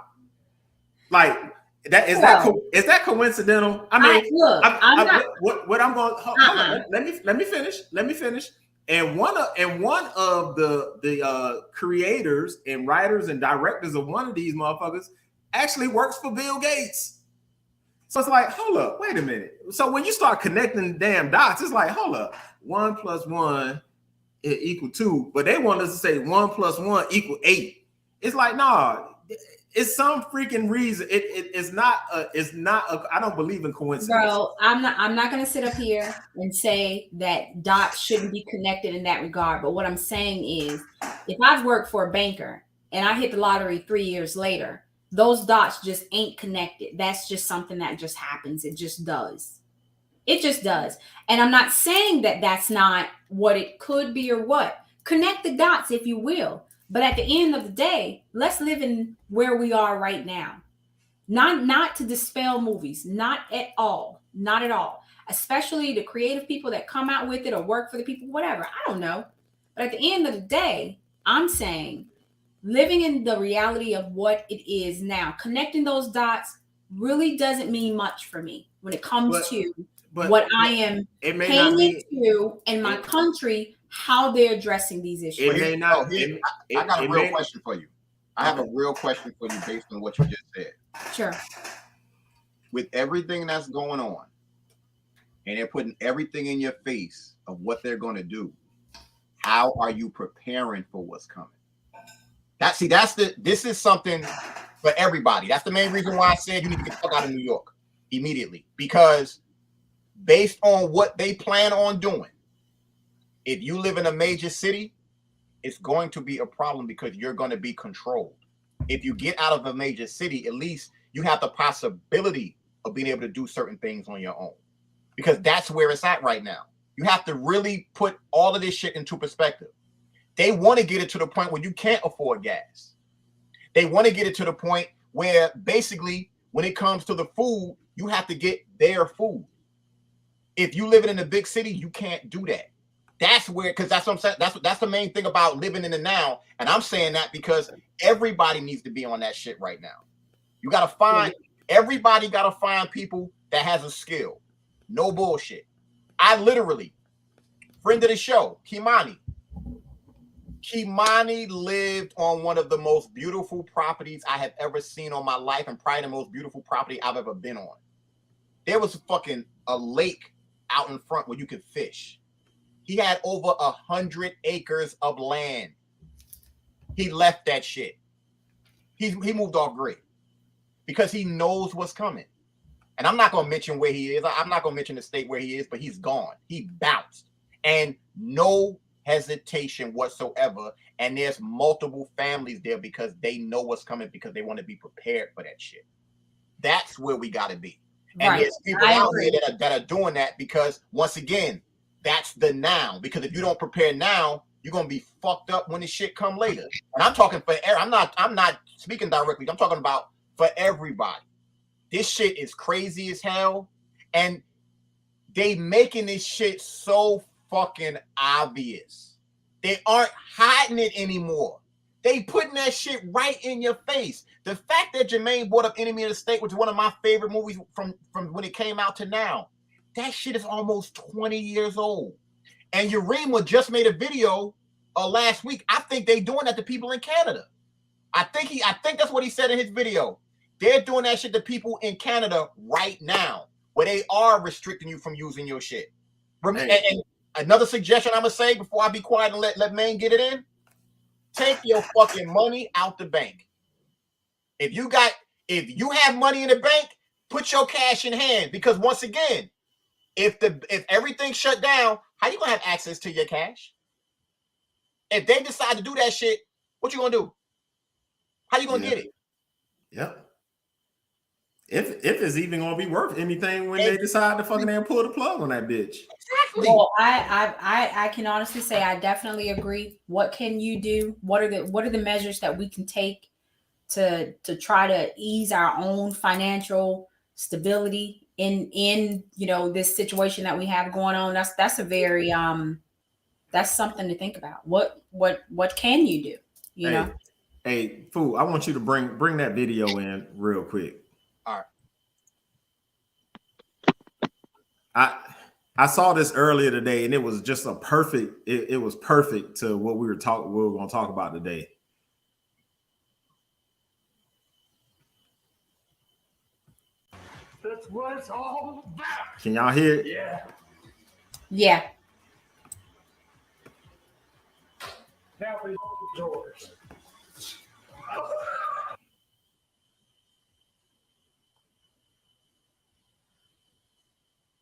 Like that is that coincidental? I mean, what I'm going. Hold on, let me finish. And one of the creators and writers and directors of one of these motherfuckers actually works for Bill Gates. So it's like, hold up, wait a minute. So when you start connecting the damn dots, it's like, hold up, 1 + 1 = 2, but they want us to say 1 + 1 = 8. It's like, nah, it's some freaking reason. It's not. I don't believe in coincidence. Bro, I'm not gonna sit up here and say that dots shouldn't be connected in that regard. But what I'm saying is, if I've worked for a banker and I hit the lottery 3 years later, those dots just ain't connected. That's just something that just happens. It just does. It just does. And I'm not saying that that's not what it could be or what. Connect the dots, if you will. But at the end of the day, let's live in where we are right now. Not to dispel movies. Not at all. Not at all. Especially the creative people that come out with it or work for the people, whatever. I don't know. But at the end of the day, I'm saying living in the reality of what it is now, connecting those dots really doesn't mean much for me when it comes to what I am paying into in my country, how they're addressing these issues. It may not. I got a real question for you. I have a real question for you based on what you just said. Sure. With everything that's going on, and they're putting everything in your face of what they're going to do, how are you preparing for what's coming? This is something for everybody. That's the main reason why I said you need to get the fuck out of New York immediately, because based on what they plan on doing, if you live in a major city, it's going to be a problem because you're going to be controlled. If you get out of a major city, at least you have the possibility of being able to do certain things on your own, because that's where it's at right now. You have to really put all of this shit into perspective. They want to get it to the point where you can't afford gas. They want to get it to the point where basically when it comes to the food, you have to get their food. If you live in a big city, you can't do that. That's where, because that's what I'm saying. That's the main thing about living in the now. And I'm saying that because everybody needs to be on that shit right now. You got to find, everybody got to find people that has a skill. No bullshit. I literally, friend of the show, Kimani lived on one of the most beautiful properties I have ever seen on my life, and probably the most beautiful property I've ever been on. There was a lake out in front where you could fish. He had over 100 acres of land. He left that shit. He moved off grid because he knows what's coming. And I'm not going to mention where he is. I'm not going to mention the state where he is, but he's gone. He bounced. And no hesitation whatsoever. And there's multiple families there because they know what's coming, because they want to be prepared for that shit. That's where we got to be. And there's people out here that are doing that because, once again, that's the now. Because if you don't prepare now, you're going to be fucked up when the shit come later. And I'm talking for, I'm not speaking directly. I'm talking about for everybody. This shit is crazy as hell. And they making this shit so fucking obvious. They aren't hiding it anymore. They putting that shit right in your face. The fact that Jermaine brought up Enemy of the State, which is one of my favorite movies from when it came out to now, that shit is almost 20 years old. And Urema just made a video last week. I think they doing that to people in Canada. I think that's what he said in his video. They're doing that shit to people in Canada right now, where they are restricting you from using your shit. And another suggestion I'm gonna say before I be quiet and let Maine get it in: take your fucking money out the bank. If you have money in the bank, put your cash in hand, because once again, if everything shut down, how you gonna have access to your cash? If they decide to do that shit, what you gonna do? How you gonna get it? Yep. If it's even gonna be worth anything when they decide to fucking pull the plug on that bitch. Exactly. Well, I can honestly say I definitely agree. What can you do? What are the measures that we can take to try to ease our own financial stability in this situation that we have going on? That's a very that's something to think about. What can you do? You know? Hey, Fool, I want you to bring that video in real quick. All right. I saw this earlier today, and it was just a perfect. It was perfect to what we were going to talk about today. That's what it's all about. Can y'all hear it? Yeah. Yeah. Now we doors.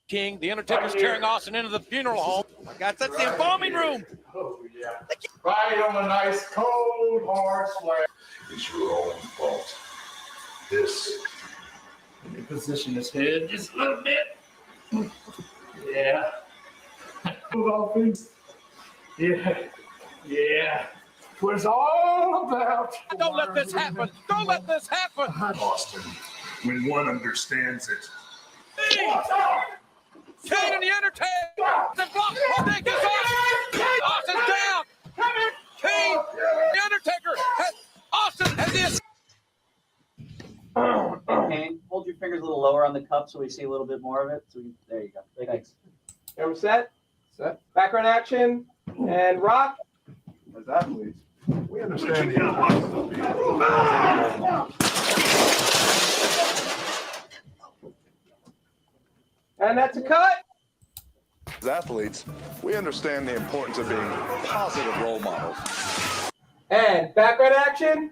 King, the Undertaker's carrying Austin into the funeral home. My God, that's the embalming room. Oh, yeah. Right on a nice, cold, hard slab. It's your own fault. this. Let me position his head just a little bit. Yeah. Move on, please. Yeah. Yeah. What it's all about. Don't let this happen. Don't let this happen. Austin, when one understands it. Kane and the Undertaker. The block. Oh, thank you, Austin's down. Kane, the Undertaker. Austin has this. Kane, hold your fingers a little lower on the cup so we see a little bit more of it. There you go. Thanks. Camera set. Set. Background action. And rock. As athletes, we understand the And that's a cut. As athletes, we understand the importance of being positive role models. And background action.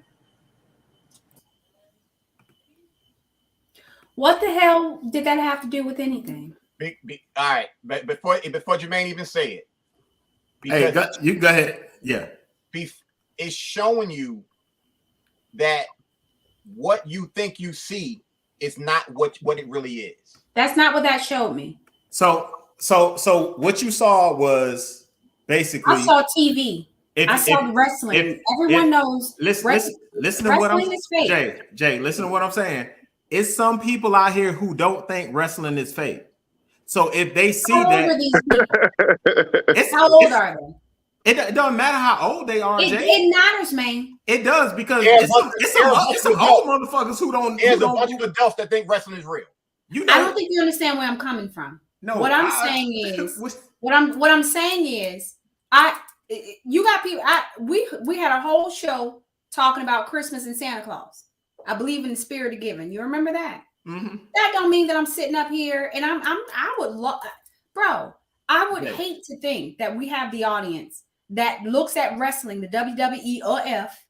What the hell did that have to do with anything? All right, but before Jermaine even say it, hey, you go ahead. Yeah, it's showing you that what you think you see is not what it really is. That's not what that showed me. So what you saw was basically I saw TV. I saw wrestling. Everyone knows. Listen to what I'm saying. Jay, listen to what I'm saying. It's some people out here who don't think wrestling is fake. So if they see how that, old are these people? How old are they? It doesn't matter how old they are, Jay. It matters, man. It does because it's some old motherfuckers who don't. There's a bunch of adults that think wrestling is real. You know, I don't think you understand where I'm coming from. No, what I'm saying is, what I'm saying is, you got people. We had a whole show talking about Christmas and Santa Claus. I believe in the spirit of giving. You remember that? Mm-hmm. That don't mean that I'm sitting up here and I would love, bro. I would hate to think that we have the audience that looks at wrestling, the WWE or F,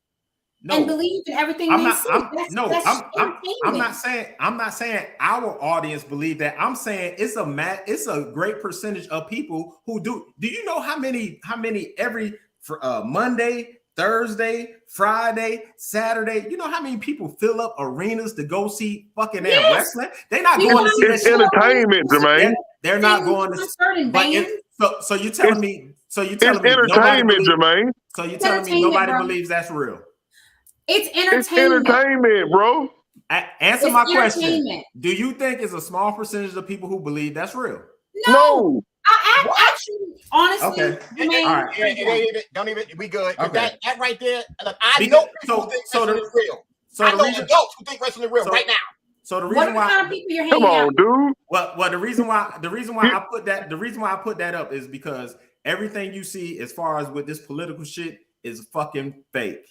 and believe in everything they see. I'm not saying our audience believe that. I'm saying it's a great percentage of people who do. Do you know how many every Monday, Thursday, Friday, Saturday? You know how many people fill up arenas to go see fucking wrestling? They're not going to see it's entertainment, Jermaine. They're not going to. So you telling me? So you telling me entertainment, Jermaine? So you telling me nobody believes that's real? It's entertainment. It's entertainment, bro. Answer my question. Do you think it's a small percentage of people who believe that's real? No. I actually, honestly, okay. All right. Don't even. We good. Okay. That right there. Look, I know people who think wrestling is real. So I know adults who think wrestling is real right now. So the reason why, kind of people you're hanging out? Dude. Well, the reason why I put that up is because everything you see as far as with this political shit is fucking fake.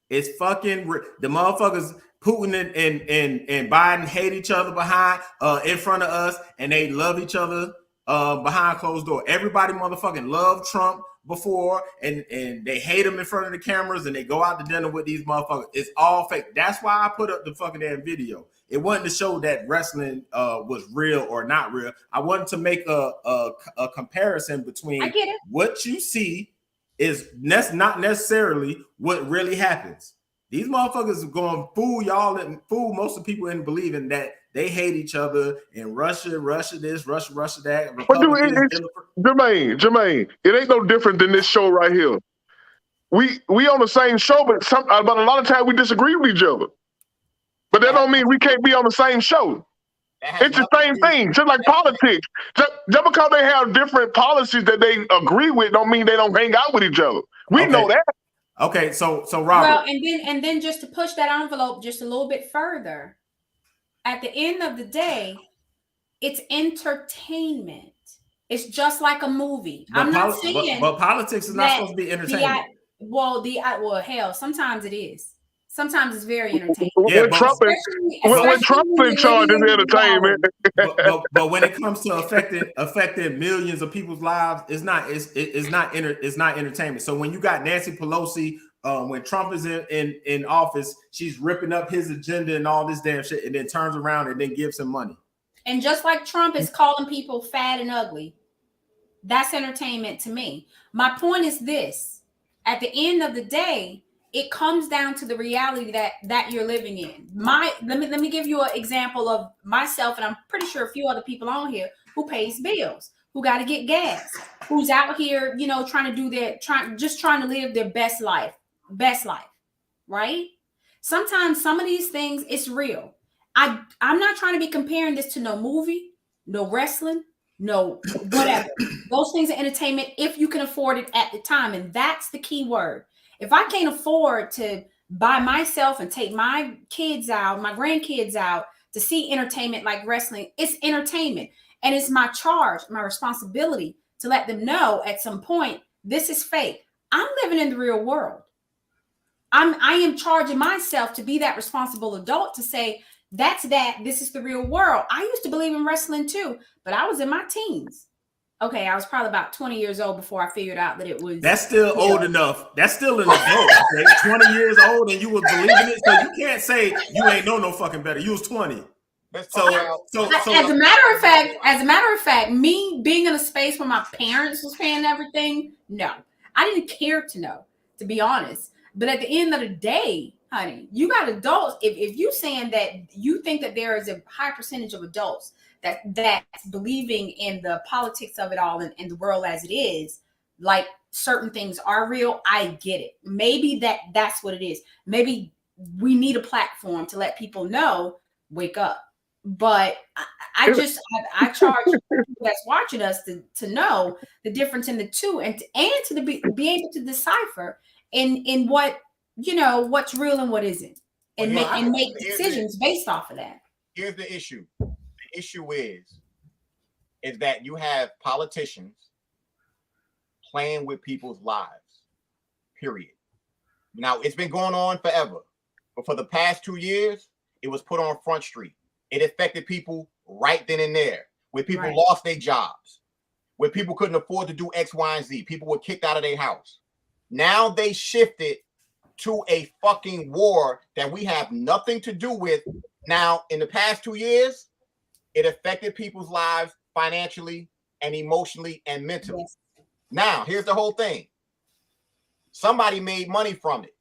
It's fucking the motherfuckers. Putin and Biden hate each other behind in front of us, and they love each other behind closed door. Everybody motherfucking loved Trump before, and they hate him in front of the cameras, and they go out to dinner with these motherfuckers. It's all fake. That's why I put up the fucking damn video. It wasn't to show that wrestling was real or not real. I wanted to make a comparison between what you see is not necessarily what really happens. These motherfuckers are going to fool y'all and fool most of the people into believing that they hate each other in Russia this, Russia that. Jermaine, it ain't no different than this show right here. We on the same show, but a lot of times we disagree with each other. But that don't mean we can't be on the same show. It's the same thing, just like politics. Just because they have different policies that they agree with, don't mean they don't hang out with each other. We know that. Okay, so Robert. Well, and then just to push that envelope just a little bit further, at the end of the day, it's entertainment. It's just like a movie. I'm not saying, but politics is not supposed to be entertainment. Hell, sometimes it is. Sometimes it's very entertaining. When Trump is in charge of entertainment. but when it comes to affecting millions of people's lives, it's not entertainment. So when you got Nancy Pelosi, when Trump is in office, she's ripping up his agenda and all this damn shit, and then turns around and then gives him money. And just like Trump is calling people fat and ugly, that's entertainment to me. My point is this: at the end of the day, it comes down to the reality that you're living in. Let me give you an example of myself, and I'm pretty sure a few other people on here who pays bills, who got to get gas, who's out here, you know, trying to live their best life, right? Sometimes some of these things, it's real. I'm not trying to be comparing this to no movie, no wrestling, no whatever. Those things are entertainment if you can afford it at the time, and that's the key word. If I can't afford to buy myself and take my kids out, my grandkids out to see entertainment like wrestling, it's entertainment. And it's my charge, my responsibility to let them know at some point, this is fake. I'm living in the real world. I am charging myself to be that responsible adult to say, that's that. This is the real world. I used to believe in wrestling too, but I was in my teens. Okay, I was probably about 20 years old before I figured out that it was. That's still old enough. That's still an adult. Okay? 20 years old and you was believing it, so you can't say you ain't know no fucking better. You was 20. So as a matter of fact, me being in a space where my parents was paying everything, no, I didn't care to know, to be honest. But at the end of the day, honey, you got adults. If you saying that you think that there is a high percentage of adults that's believing in the politics of it all and the world as it is, like certain things are real, I get it. Maybe that's what it is. Maybe we need a platform to let people know, wake up. But I charge people that's watching us to know the difference in the two and to be able to decipher in what, you know, what's real and what isn't, and make decisions based off of that. Here's the issue. The issue is that you have politicians playing with people's lives, period. Now, it's been going on forever, but for the past 2 years, it was put on Front Street. It affected people right then and there, where people lost their jobs, where people couldn't afford to do X, Y, and Z. People were kicked out of their house. Now they shifted to a fucking war that we have nothing to do with. Now, in the past 2 years, it affected people's lives financially and emotionally and mentally. Yes. Now, here's the whole thing. Somebody made money from it.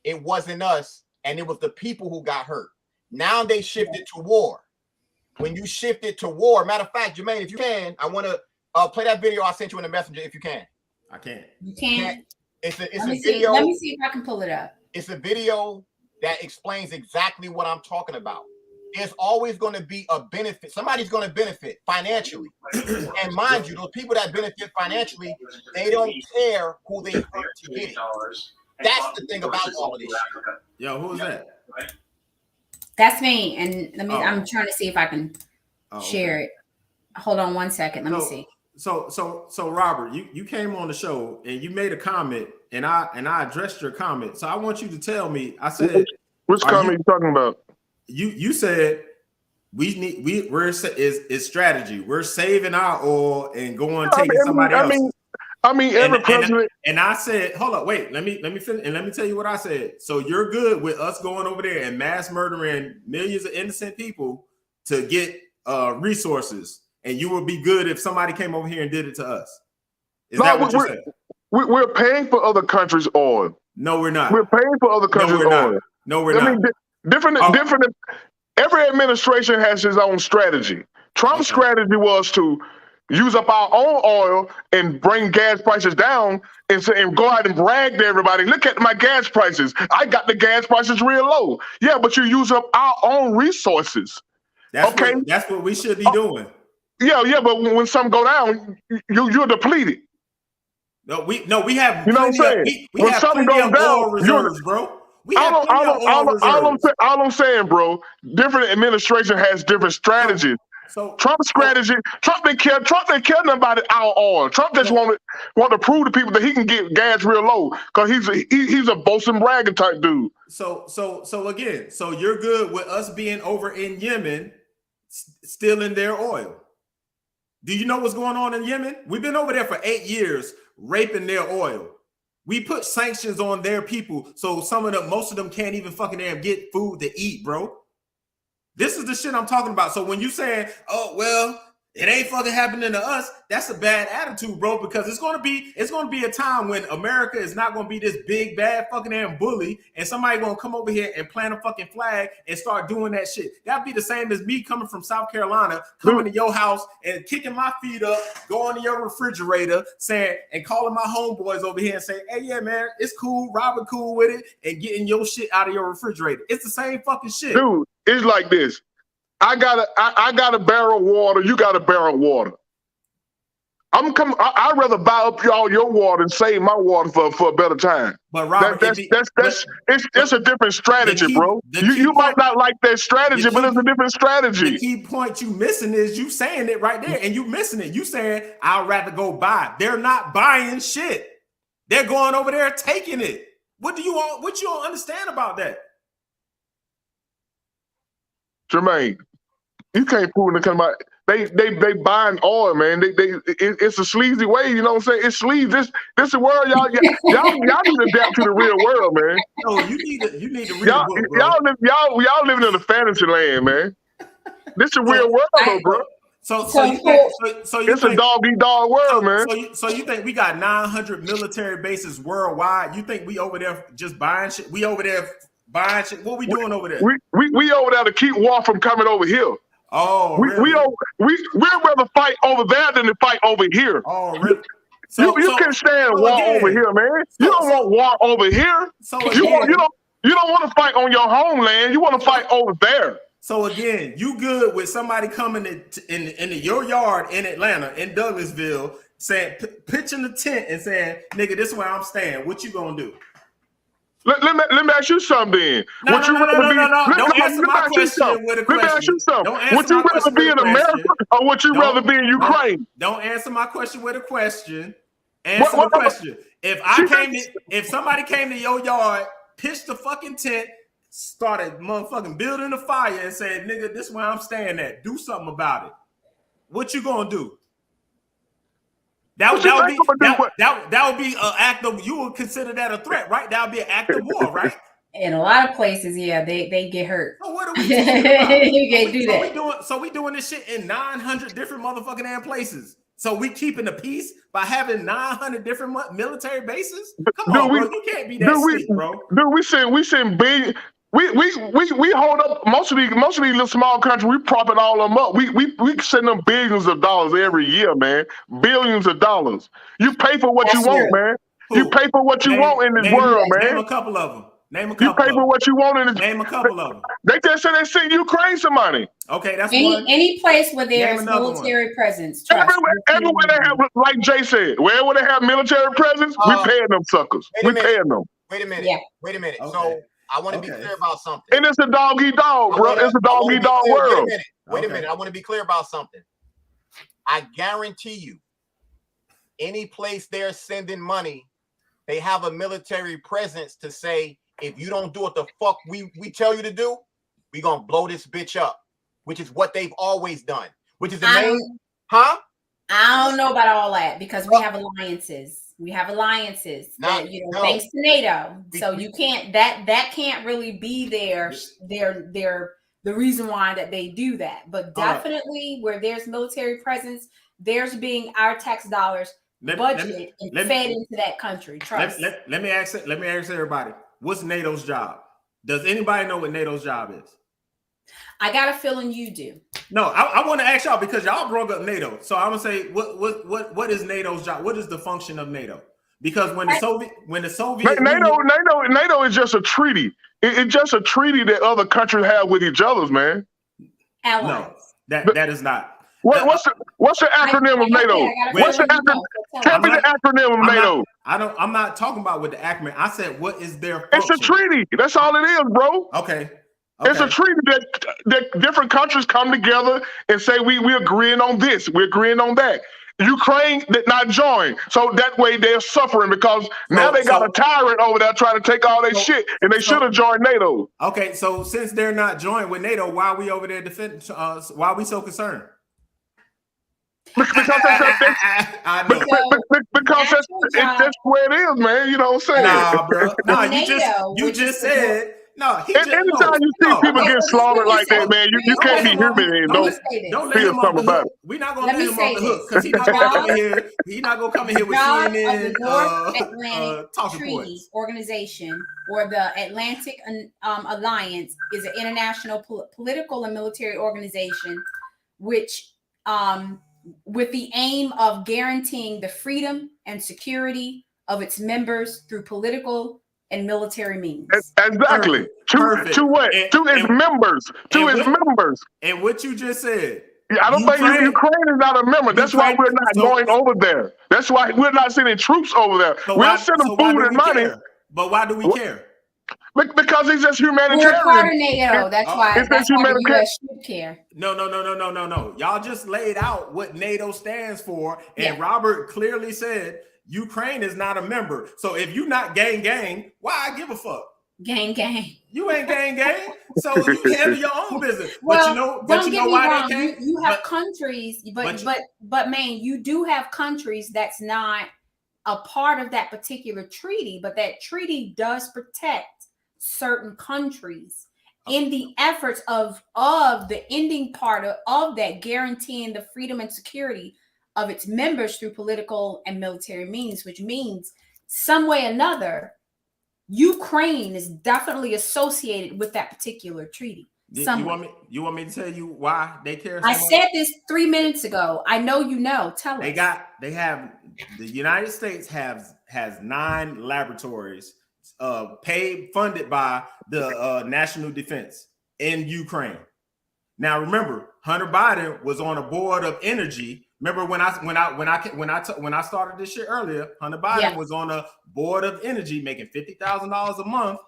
It wasn't us, and it was the people who got hurt. Now they shifted to war. When you shifted to war, matter of fact, Jermaine, if you can, I want to play that video I sent you in the messenger if you can. I can't. You can? It's a video. Let me see if I can pull it up. It's a video that explains exactly what I'm talking about. There's always going to be a benefit. Somebody's going to benefit financially. And mind you, those people that benefit financially, they don't care who they hurt to get it. That's the thing about all of this shit. Yo, who is that? That's me. And I'm trying to see if I can share it. Hold on one second. Let me see. So Robert, you came on the show and you made a comment and I addressed your comment. So I want you to tell me, I said, which comment are you talking about? You said it's strategy. We're saving our oil and going taking somebody else. I mean, every president. And I said, hold up, wait, let me finish and let me tell you what I said. So you're good with us going over there and mass murdering millions of innocent people to get resources, and you would be good if somebody came over here and did it to us. Is that what you said? We're paying for other countries' oil. No, we're not. We're paying for other countries' oil. No, we're not. Different. Every administration has its own strategy. Trump's strategy was to use up our own oil and bring gas prices down and go out and brag to everybody. Look at my gas prices. I got the gas prices real low. Yeah, but you use up our own resources. That's what we should be doing. Yeah, but when some go down, you're depleted. No, we have. You know what I'm saying? We have plenty of oil reserves, bro. All I'm saying, bro, different administration has different strategies. So Trump's strategy, Trump didn't care nothing about our oil. Trump just want to prove to people that he can get gas real low because he's a boasting bragging type dude. So again, so you're good with us being over in Yemen, stealing their oil. Do you know what's going on in Yemen? We've been over there for 8 years, raping their oil. We put sanctions on their people, so most of them can't even fucking get food to eat, bro. This is the shit I'm talking about. So when you saying, oh, well, it ain't fucking happening to us. That's a bad attitude, bro, because it's gonna be a time when America is not gonna be this big bad fucking damn bully, and somebody gonna come over here and plant a fucking flag and start doing that shit. That'd be the same as me coming from South Carolina, coming to your house and kicking my feet up, going to your refrigerator, saying and calling my homeboys over here and saying, "Hey, yeah, man, it's cool, Robert cool with it," and getting your shit out of your refrigerator. It's the same fucking shit, dude. It's like this. I got a barrel of water. You got a barrel of water. I'd rather buy up all your water and save my water for a better time. But Robert, it's a different strategy, bro. You might not like that strategy, but it's a different strategy. The key point you missing is you saying it right there, and you missing it. You saying I'd rather go buy. They're not buying shit. They're going over there taking it. What you don't understand about that? Jermaine, you can't prove it. They buying oil, man. It's a sleazy way. You know what I'm saying? It's sleazy. This is the world, y'all need to adapt to the real world, man. No, you need to read a book, bro. Y'all living in a fantasy land, man. This is the real world, though, bro. So you it's a dog-eat-dog world, man. So you think we got 900 military bases worldwide? You think we over there just buying shit? We over there buying shit? What we doing over there? We over there to keep war from coming over here. Oh, really? We'd rather fight over there than to fight over here. Oh, really? You can stand war over here, man. You don't want war over here. You don't want to fight on your homeland. You want to fight over there. So again, you good with somebody coming in your yard in Atlanta, in Douglasville, saying, pitching the tent and saying, "Nigga, this is where I'm staying." What you gonna do? Let me ask you something. No. Don't answer my question with a question. Let me ask you something. Would you rather be in America or would you rather be in Ukraine? Don't answer my question with a question. Answer the question. If somebody came to your yard, pitched the fucking tent, started motherfucking building a fire and said, "Nigga, this is where I'm staying at. Do something about it." What you gonna do? That would be an act of, you would consider that a threat, right? That would be an act of war, right? In a lot of places, yeah, they get hurt. So what are we talking about? You can't do that. We doing this shit in 900 different motherfucking damn places. So we keeping the peace by having 900 different military bases? Come on, bro. You can't be that sweet, bro. Dude, we send big. We hold up most of these little small countries. We propping all of them up. We send them billions of dollars every year, man. Billions of dollars. You pay for what you want, man. You pay for what you want in this world, man. Name a couple of them. You pay for what you want in this. Name a couple of them. They just said they sent Ukraine some money. Okay, that's one. Any place where there's military presence. Everywhere they have, like Jay said, wherever they have military presence, we paying them suckers. We paying them. Wait a minute. Yeah. Wait a minute. Okay. So I want to be clear about something. And it's a dog-eat-dog, bro. It's a dog-eat-dog world. Wait a minute. I want to be clear about something. I guarantee you, any place they're sending money, they have a military presence to say, if you don't do what the fuck we tell you to do, we gonna blow this bitch up, which is what they've always done. Which is the main, huh? I don't know about all that because we have alliances. We have alliances that, thanks to NATO. So you can't that can't really be the reason why that they do that. But definitely where there's military presence, there's being our tax dollars budgeted and fed into that country. Trust. Let me ask everybody, what's NATO's job? Does anybody know what NATO's job is? I got a feeling you do. No, I want to ask y'all because y'all broke up NATO. So I'm gonna say, what is NATO's job? What is the function of NATO? Because when the Soviet NATO is just a treaty. It's just a treaty that other countries have with each other's, man. Allies. No, that is not. What's the acronym of NATO? What's the acronym? Tell me the acronym of NATO. I'm not talking about with the acronym. I said, what is their function? It's a treaty. That's all it is, bro. Okay. It's a treaty that different countries come together and say we're agreeing on this, we're agreeing on that. Ukraine did not join, so that way they're suffering because now they got a tyrant over there trying to take all their shit, and they should have joined NATO. Okay, so since they're not joined with NATO, why are we over there defending? Why are we so concerned? Because that's where it is, man. You know what I'm saying? Nah, bro. Nah, you just said No, anytime you see people get slaughtered like that, man, you can't be human and don't feel something about it. We're not gonna let him off the hook because he's not gonna come in here. He's not gonna come in here with CNN. The North Atlantic talking Treaty points. Organization, or the Atlantic Alliance, is an international political and military organization, which with the aim of guaranteeing the freedom and security of its members through political and military means. Exactly. To what? To its members. To its members. And what you just said. I don't think Ukraine is not a member. That's why we're not going over there. That's why we're not sending troops over there. We'll send them food and money. But why do we care? Because it's just humanitarian. We're part of NATO. That's why the U.S. should care. No. Y'all just laid out what NATO stands for, and Robert clearly said Ukraine is not a member. So if you're not gang, why I give a fuck? Gang. You ain't gang. So you can handle your own business. Well, but you know why wrong. they can't? You have countries, but man, you do have countries that's not a part of that particular treaty, but that treaty does protect certain countries in the efforts of the ending part of that, guaranteeing the freedom and security of its members through political and military means, which means some way or another, Ukraine is definitely associated with that particular treaty. You want me to tell you why they care so much? I said this 3 minutes ago. I know you know. Tell us. The United States has 9 laboratories funded by the National Defense in Ukraine. Now remember, Hunter Biden was on a board of energy. Remember when I started this shit earlier, Hunter Biden was on a board of energy making $50,000 a month.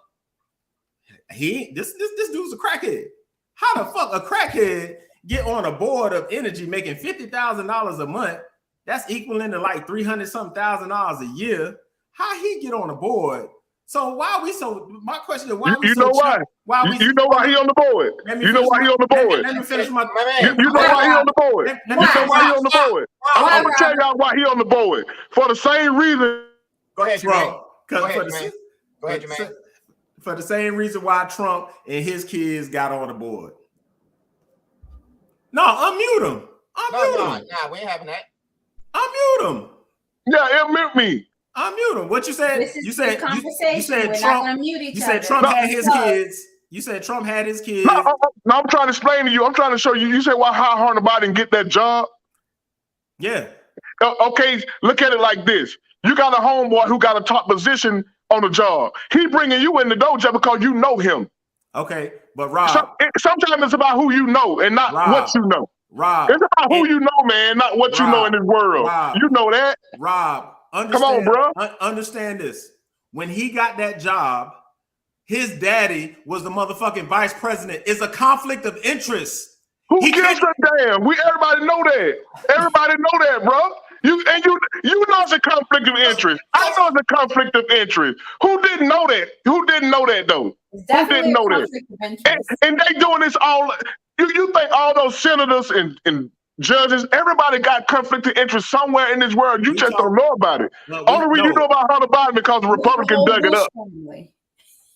This dude's a crackhead. How the fuck a crackhead get on a board of energy making $50,000 a month? That's equivalent to like $300,000 a year. How he get on a board? So why are we so? My question is why are we so? Why he on the board? You know why he on the board? Let me finish my. You know why he on the board? You know why he on the board? I'm gonna tell y'all why he on the board. For the same reason. Go ahead, Jermaine. Go ahead, Jermaine. For the same reason why Trump and his kids got on the board. No, unmute him. Nah, we ain't having that. Unmute him. Yeah, unmute me. Unmute him. What you said? You said Trump. You said Trump had his kids. You said Trump had his kids. No, I'm trying to explain to you. I'm trying to show you. You said how Hunter Biden get that job? Yeah. Okay, look at it like this. You got a homeboy who got a top position on the job. He bringing you in the dojo because you know him. Okay, but Rob. Sometimes it's about who you know and not what you know. Rob. It's about who you know, man, not what you know in this world. You know that. Rob. Come on, bro. Understand this. When he got that job, his daddy was the motherfucking vice president. It's a conflict of interest. Who gives a damn? Everybody know that. Everybody know that, bro. You know it's a conflict of interest. I know it's a conflict of interest. Who didn't know that? Who didn't know that though? Who didn't know that? And they doing this all. You think all those senators and judges, everybody got conflict of interest somewhere in this world. You just don't know about it. Only reason you know about Hunter Biden because the Republicans dug it up.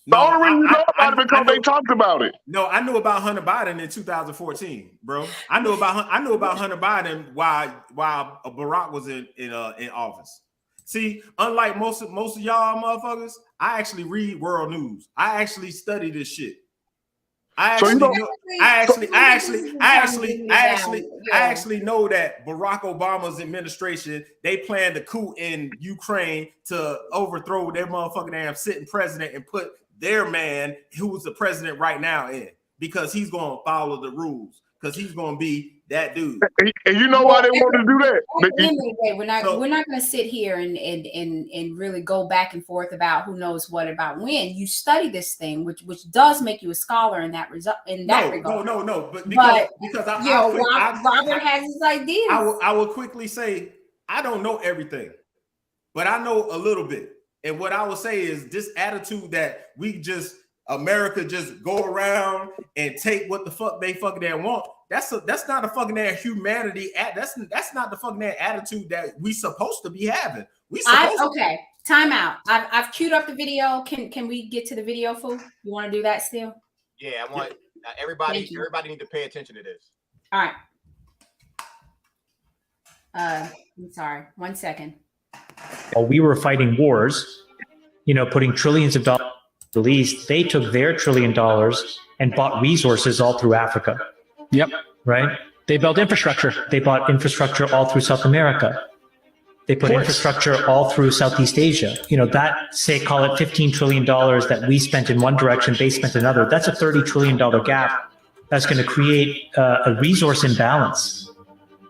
The only reason you know about it because they talked about it. No, I knew about Hunter Biden in 2014, bro. I knew about Hunter Biden while Barack was in office. See, unlike most of y'all motherfuckers, I actually read world news. I actually study this shit. I actually know that Barack Obama's administration, they planned a coup in Ukraine to overthrow their motherfucking damn sitting president and put their man, who's the president right now, in, because he's going to follow the rules, because he's going to be that dude. And you know why they want to do that? At the end of the day, we're not going to sit here and really go back and forth about who knows what about when. You study this thing, which does make you a scholar in that regard. No. But because Robert has his ideas. I will quickly say I don't know everything, but I know a little bit. And what I will say is this attitude that America just go around and take what the fuck they fucking there want. That's not a fucking there humanity. That's not the fucking there attitude that we supposed to be having. Time out. I've queued up the video. Can we get to the video, Fool? You want to do that still? Yeah, I want everybody need to pay attention to this. All right. I'm sorry. 1 second. While we were fighting wars, putting trillions of dollars in the Middle East, they took their $1 trillion and bought resources all through Africa. Yep. Right? They built infrastructure. They bought infrastructure all through South America. They put infrastructure all through Southeast Asia. That, say, call it $15 trillion that we spent in one direction, they spent another. That's a $30 trillion gap. That's going to create a resource imbalance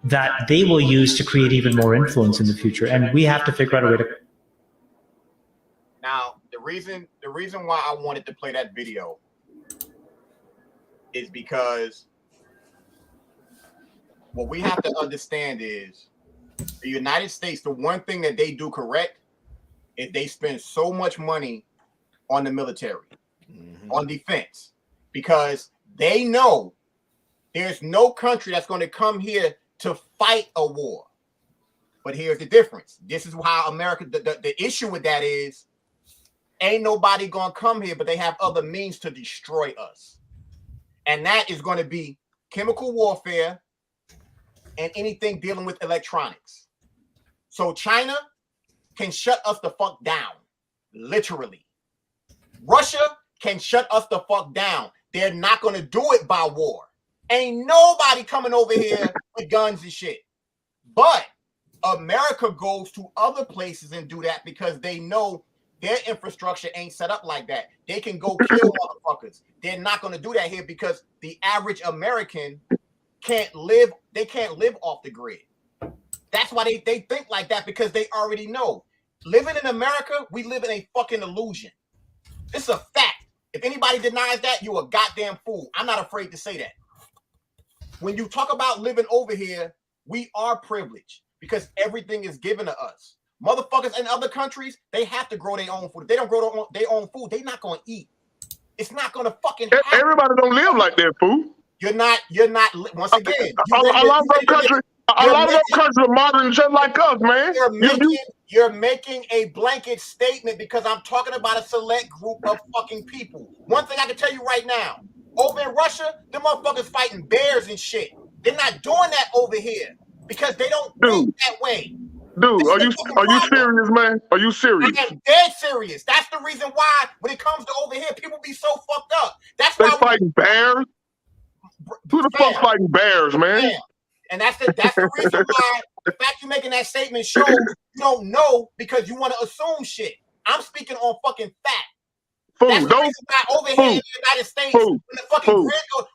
that they will use to create even more influence in the future. And we have to figure out a way to. Now, the reason why I wanted to play that video is because what we have to understand is the United States, the one thing that they do correct is they spend so much money on the military, on defense, because they know there's no country that's going to come here to fight a war. But here's the difference. This is how America, the issue with that is, ain't nobody going to come here, but they have other means to destroy us. And that is going to be chemical warfare and anything dealing with electronics. So China can shut us the fuck down, literally. Russia can shut us the fuck down. They're not going to do it by war. Ain't nobody coming over here with guns and shit. But America goes to other places and do that because they know their infrastructure ain't set up like that. They can go kill motherfuckers. They're not going to do that here because the average American can't live off the grid. That's why they think like that, because they already know. Living in America, we live in a fucking illusion. It's a fact. If anybody denies that, you a goddamn fool. I'm not afraid to say that. When you talk about living over here, we are privileged because everything is given to us. Motherfuckers in other countries, they have to grow their own food. If they don't grow their own food, they're not going to eat. It's not going to fucking happen. Everybody don't live like that, fool. You're not, once again. A lot of those countries are modern just like us, man. You're making a blanket statement because I'm talking about a select group of fucking people. One thing I can tell you right now, over in Russia, them motherfuckers fighting bears and shit. They're not doing that over here because they don't think that way. Dude, are you serious, man? Are you serious? I am dead serious. That's the reason why when it comes to over here, people be so fucked up. That's they why fighting bears. Who the fuck fighting bears, man? And that's the reason why the fact you're making that statement shows you don't know because you want to assume shit. I'm speaking on fucking fact. That's the reason why over here in the United States,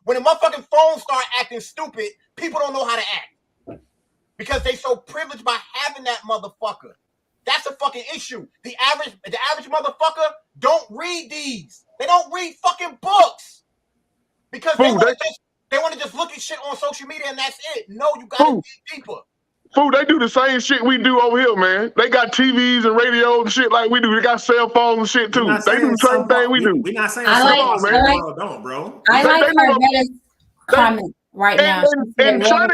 when the motherfucking phones start acting stupid, people don't know how to act. Because they so privileged by having that motherfucker. That's a fucking issue. The average motherfucker don't read these. They don't read fucking books. Because they want to just look at shit on social media and that's it. No, you gotta dig deeper. Fool, they do the same shit we do over here, man. They got TVs and radios and shit like we do. They got cell phones and shit too. They do the same thing we do. We're not saying don't, bro. I like Carvetta's comment right now. And China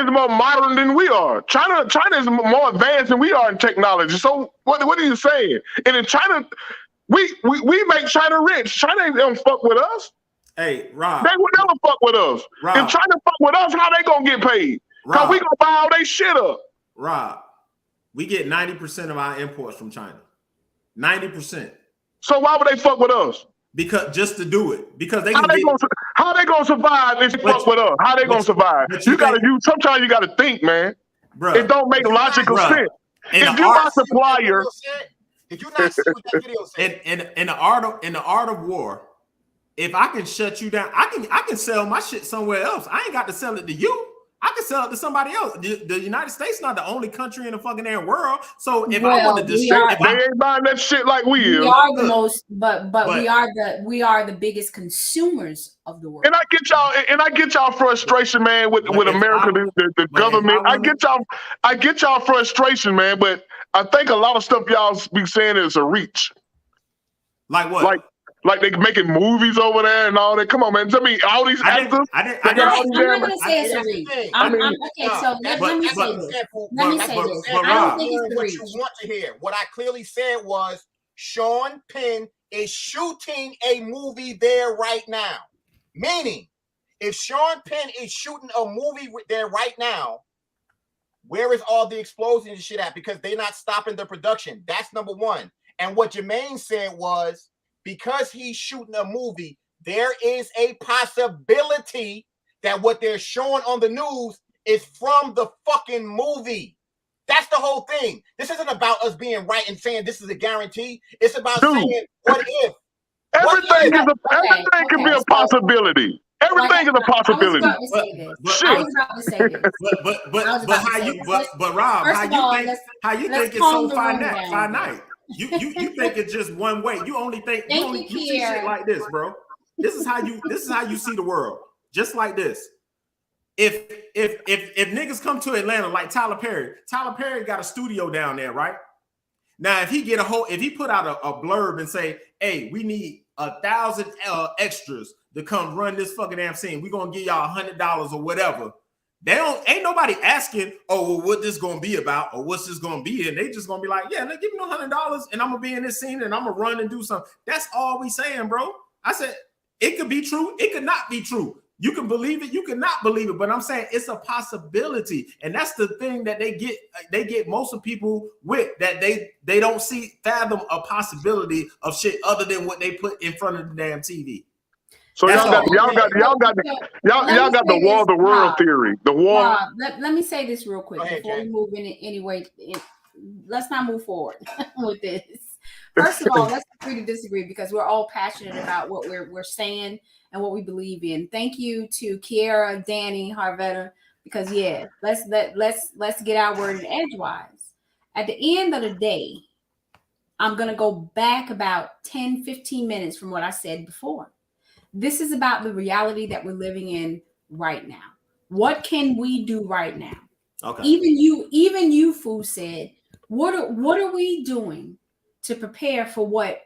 is more modern than we are. China is more advanced than we are in technology. So what are you saying? And in China, we make China rich. China ain't gonna fuck with us. Hey, Rob. They would never fuck with us. Rob. If China fuck with us, how they gonna get paid? Because we gonna buy all they shit up. Rob, we get 90% of our imports from China. 90%. So why would they fuck with us? Because just to do it. Because they how they gonna survive if they fuck with us? How they gonna survive? Sometimes you gotta think, man. Bruh, it don't make logical sense. If you're my supplier, did you not see what that video said? In the art of war, if I can shut you down, I can sell my shit somewhere else. I ain't got to sell it to you. I can sell it to somebody else. The United States is not the only country in the fucking damn world. So if I want to distribute, they ain't buying that shit like we is. We are the most, but we are the biggest consumers of the world. And I get y'all frustration, man, with America, the government. I get y'all frustration, man. But I think a lot of stuff y'all be saying is a reach. Like what? Like they making movies over there and all that. Come on, man. Tell me, all these actors. I'm not going to say it's a reach. Okay, so let me say this. Let me say this. I don't think it's a what reach. you want to hear. What I clearly said was Sean Penn is shooting a movie there right now. Meaning, if Sean Penn is shooting a movie there right now, where is all the explosions and shit at? Because they're not stopping the production. That's number one. And what Jermaine said was, because he's shooting a movie, there is a possibility that what they're showing on the news is from the fucking movie. That's the whole thing. This isn't about us being right and saying this is a guarantee. It's about saying, what if? Everything can be a possibility. Everything is a possibility. I was about to say this. But Rob, how you think it's so finite? You think it's just one way. You see shit like this, bro. This is how you see the world. Just like this. If niggas come to Atlanta like Tyler Perry got a studio down there, right? Now, if he put out a blurb and say, hey, we need 1,000 extras to come run this fucking damn scene, we're gonna give y'all $100 or whatever. Ain't nobody asking, oh, well, what this gonna be about or what's this gonna be in. They just gonna be like, yeah, give me $100 and I'm gonna be in this scene and I'm gonna run and do something. That's all we saying, bro. I said it could be true, it could not be true. You can believe it, you cannot believe it, but I'm saying it's a possibility, and that's the thing that they get most of people with, that they don't fathom a possibility of shit other than what they put in front of the damn TV. So y'all got the war of the world theory. The war. Let me say this real quick before we move in anyway. Let's not move forward with this. First of all, let's agree to disagree because we're all passionate about what we're saying and what we believe in. Thank you to Kiera, Danny, Harvetta, because let's get our word in edgewise. At the end of the day, I'm gonna go back about 10, 15 minutes from what I said before. This is about the reality that we're living in right now. What can we do right now? Okay. Even you, Fu, said, what are we doing to prepare for what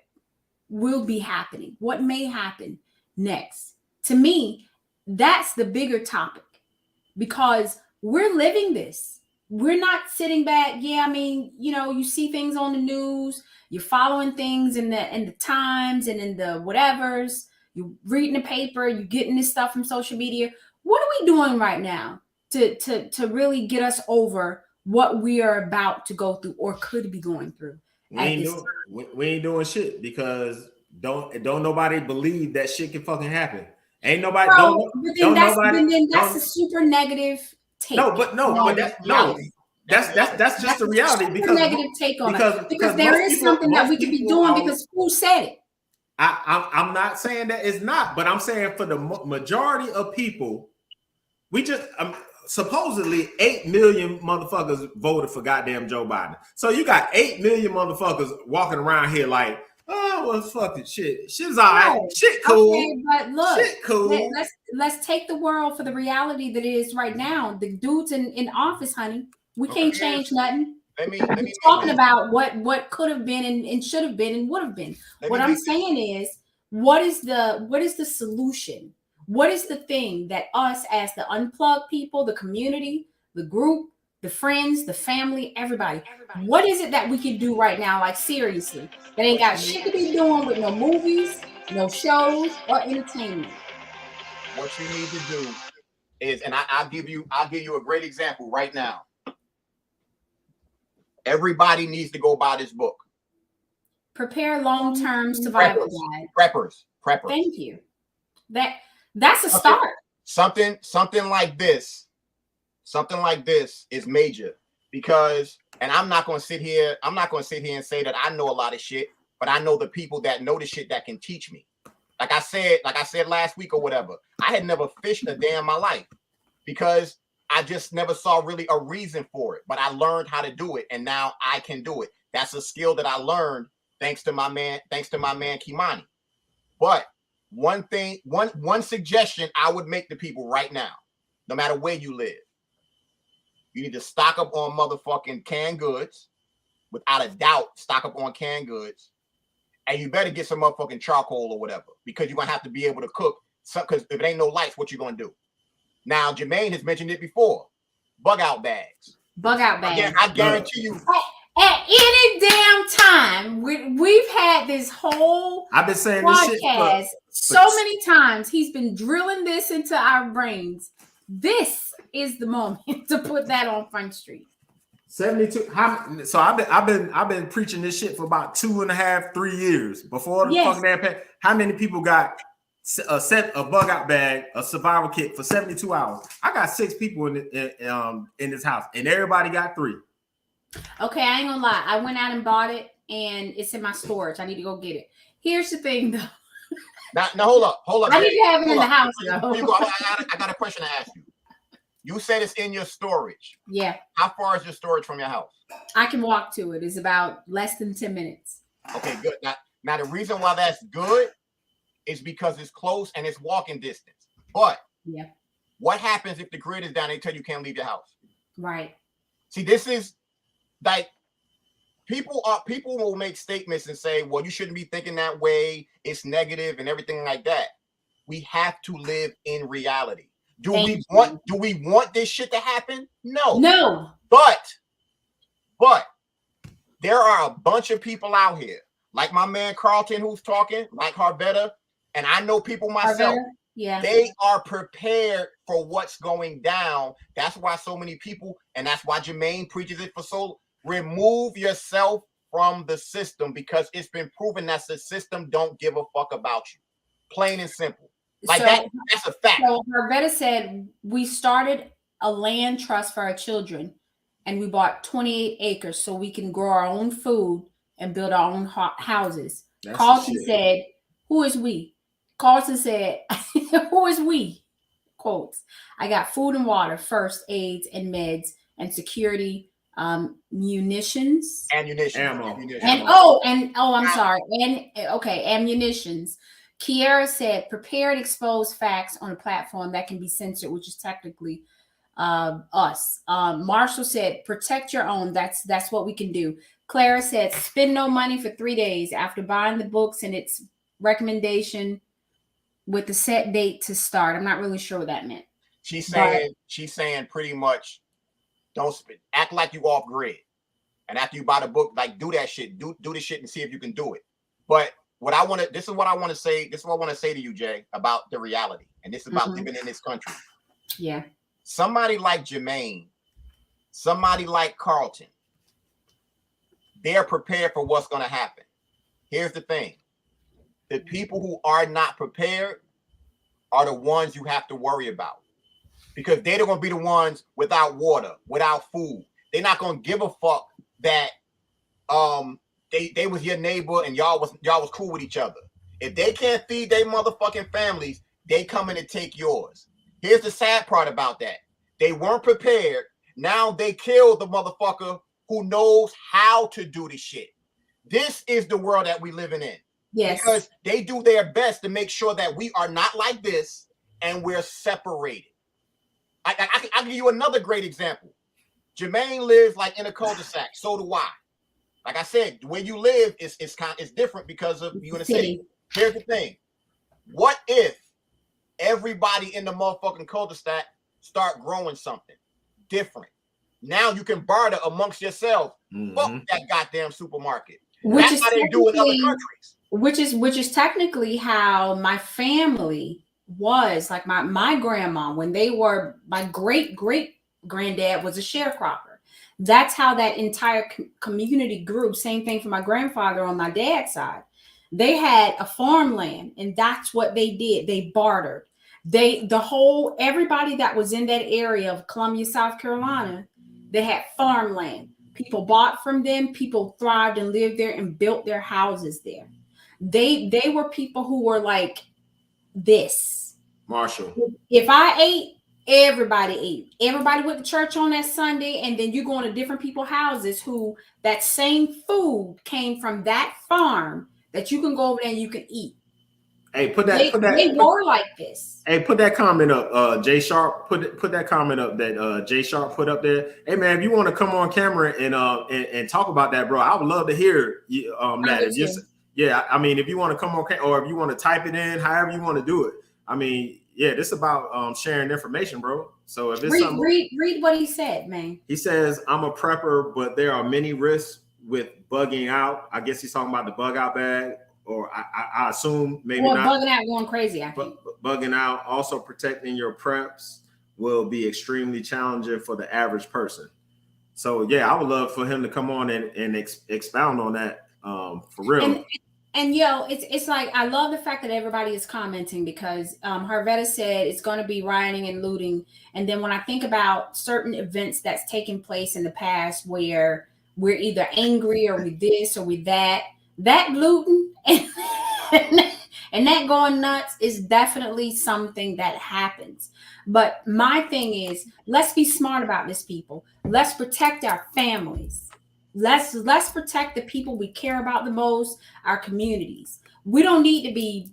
will be happening? What may happen next? To me, that's the bigger topic because we're living this. We're not sitting back. Yeah, I mean, you see things on the news, you're following things in the Times and in the whatevers. You're reading the paper, you're getting this stuff from social media. What are we doing right now to really get us over what we are about to go through or could be going through? We ain't doing shit because don't nobody believe that shit can fucking happen. Ain't nobody. That's a super negative take. That's just the reality because negative take on it because there is something that we could be doing because who said it? I'm not saying that it's not, but I'm saying for the majority of people, we just supposedly 8 million motherfuckers voted for goddamn Joe Biden. So you got 8 million motherfuckers walking around here like, oh, well, fuck it, shit's all right, shit cool. Okay, but look, shit cool. Let's take the world for the reality that it is right now. The dudes in office, honey, we can't change nothing. We're talking about what could have been and should have been and would have been. What I'm saying is, what is the solution? What is the thing that us as the Unplugged people, the community, the group, the friends, the family, everybody, what is it that we can do right now? Like seriously, that ain't got shit to be doing with no movies, no shows, or entertainment. What you need to do is, and I'll give you a great example right now. Everybody needs to go buy this book. Prepare Long-Term Survival Guide. Preppers. Thank you. That's a start. Something like this is major because, and I'm not going to sit here and say that I know a lot of shit, but I know the people that know the shit that can teach me. Like I said last week or whatever, I had never fished a day in my life because I just never saw really a reason for it, but I learned how to do it, and now I can do it. That's a skill that I learned thanks to my man Kimani. But one suggestion I would make to people right now, no matter where you live, you need to stock up on motherfucking canned goods. Without a doubt, stock up on canned goods. and you better get some motherfucking charcoal or whatever, because you're gonna have to be able to cook. Because if it ain't no lights, what you gonna do? Now, Jermaine has mentioned it before. Bug out bags. Bug out bags. I guarantee you. At any damn time, we've had this whole I've been saying podcast this shit so many times. He's been drilling this into our brains. This is the moment to put that on Front Street. 72. So I've been preaching this shit for about 2.5, 3 years before the fucking damn. How many people got a bug out bag, a survival kit for 72 hours? I got 6 people in this house, and everybody got 3. Okay, I ain't gonna lie. I went out and bought it, and it's in my storage. I need to go get it. Here's the thing, though. Now hold up. I need to have it in the house, though. I got a question to ask you. You said it's in your storage. Yeah. How far is your storage from your house? I can walk to it. It's about less than 10 minutes. Okay, good. Now the reason why that's good is because it's close and it's walking distance. But what happens if the grid is down? They tell you can't leave your house. Right. See, this is like people will make statements and say, well, you shouldn't be thinking that way. It's negative and everything like that. We have to live in reality. Do we want this shit to happen? No. But there are a bunch of people out here, like my man Carlton who's talking, like Harvetta, and I know people myself. Yeah. They are prepared for what's going down. That's why so many people, and that's why Jermaine preaches it for so. Remove yourself from the system, because it's been proven that the system don't give a fuck about you. Plain and simple. Like that's a fact. So Harvetta said we started a land trust for our children, and we bought 28 acres so we can grow our own food and build our own houses. Carlton said, "Who is we?" Carlton said, "Who is we?" Quotes. I got food and water, first aids and meds, and security. Munitions, ammunitions. Kiera said, prepare and expose facts on a platform that can be censored, which is technically us. Marshall said, protect your own. That's what we can do. Clara said, spend no money for 3 days after buying the books and its recommendation with the set date to start. I'm not really sure what that meant. She's saying pretty much, don't act like you off grid, and after you buy the book, like do that shit, do this shit and see if you can do it. But this is what I want to say to you, Jay, about the reality, and this is about living in this country. Yeah. Somebody like Jermaine, somebody like Carlton, they're prepared for what's going to happen. Here's the thing: the people who are not prepared are the ones you have to worry about. Because they're going to be the ones without water, without food. They're not going to give a fuck that they was your neighbor and y'all was cool with each other. If they can't feed their motherfucking families, they come in and take yours. Here's the sad part about that: they weren't prepared. Now they killed the motherfucker who knows how to do the shit. This is the world that we living in. Yes. Because they do their best to make sure that we are not like this and we're separated. I'll give you another great example. Jermaine lives like in a cul-de-sac. So do I. Like I said, the way you live is different because of you in the city. Here's the thing: what if everybody in the motherfucking cul-de-sac start growing something different? Now you can barter amongst yourselves. Fuck that goddamn supermarket. That's how they do in other countries. Which is technically how my family was, like my grandma, when they were, my great granddad was a sharecropper. That's how that entire community grew. Same thing for my grandfather on my dad's side. They had a farmland, and that's what they did. They bartered. Everybody that was in that area of Columbia, South Carolina, they had farmland. People bought from them. People thrived and lived there and built their houses there. They were people who were like this. Marshall. If I ate, everybody ate. Everybody went to church on that Sunday, and then you go into different people's houses who that same food came from that farm that you can go over there and you can eat. Hey, They were like this. Hey, put that comment up, Jay Sharp. Put that comment up that Jay Sharp put up there. Hey man, if you want to come on camera and talk about that, bro, I would love to hear that. yeah, I mean, if you want to come on, or if you want to type it in, however you want to do it. I mean, yeah, this is about sharing information, bro. So if it's read what he said, man. He says, I'm a prepper, but there are many risks with bugging out. I guess he's talking about the bug out bag, or I assume maybe not. Bugging out, going crazy, I think. Bugging out, also protecting your preps will be extremely challenging for the average person. So yeah, I would love for him to come on and expound on that for real. And yo, it's like, I love the fact that everybody is commenting, because Harvetta said it's going to be rioting and looting. And then when I think about certain events that's taken place in the past where we're either angry or with this or with that looting and that going nuts is definitely something that happens. But my thing is, let's be smart about this, people. Let's protect our families. Let's protect the people we care about the most, our communities. We don't need to be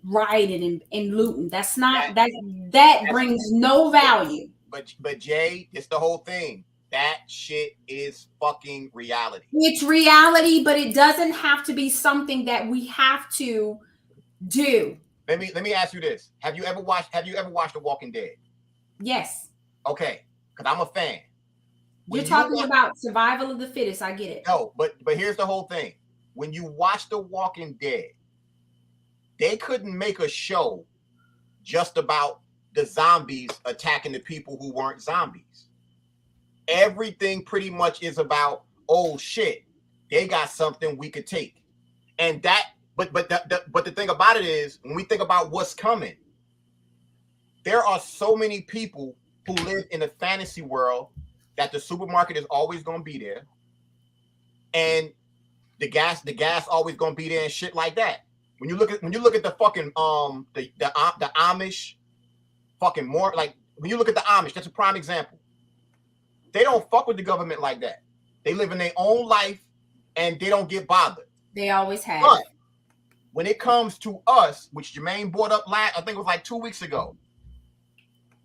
rioting and looting. That's not that brings no value. But Jay, it's the whole thing. That shit is fucking reality. It's reality, but it doesn't have to be something that we have to do. Let me ask you this. Have you ever watched The Walking Dead? Yes. Okay, because I'm a fan. You're talking about survival of the fittest. I get it. No, but here's the whole thing. When you watch The Walking Dead, they couldn't make a show just about the zombies attacking the people who weren't zombies. Everything pretty much is about, oh shit, they got something we could take. And that, but the thing about it is, when we think about what's coming, there are so many people who live in a fantasy world that the supermarket is always going to be there, and the gas always going to be there and shit like that. When you look at the fucking the Amish, fucking more like when you look at the Amish, that's a prime example. They don't fuck with the government like that. They live in their own life and they don't get bothered. They always have. But when it comes to us, which Jermaine brought up I think it was like 2 weeks ago,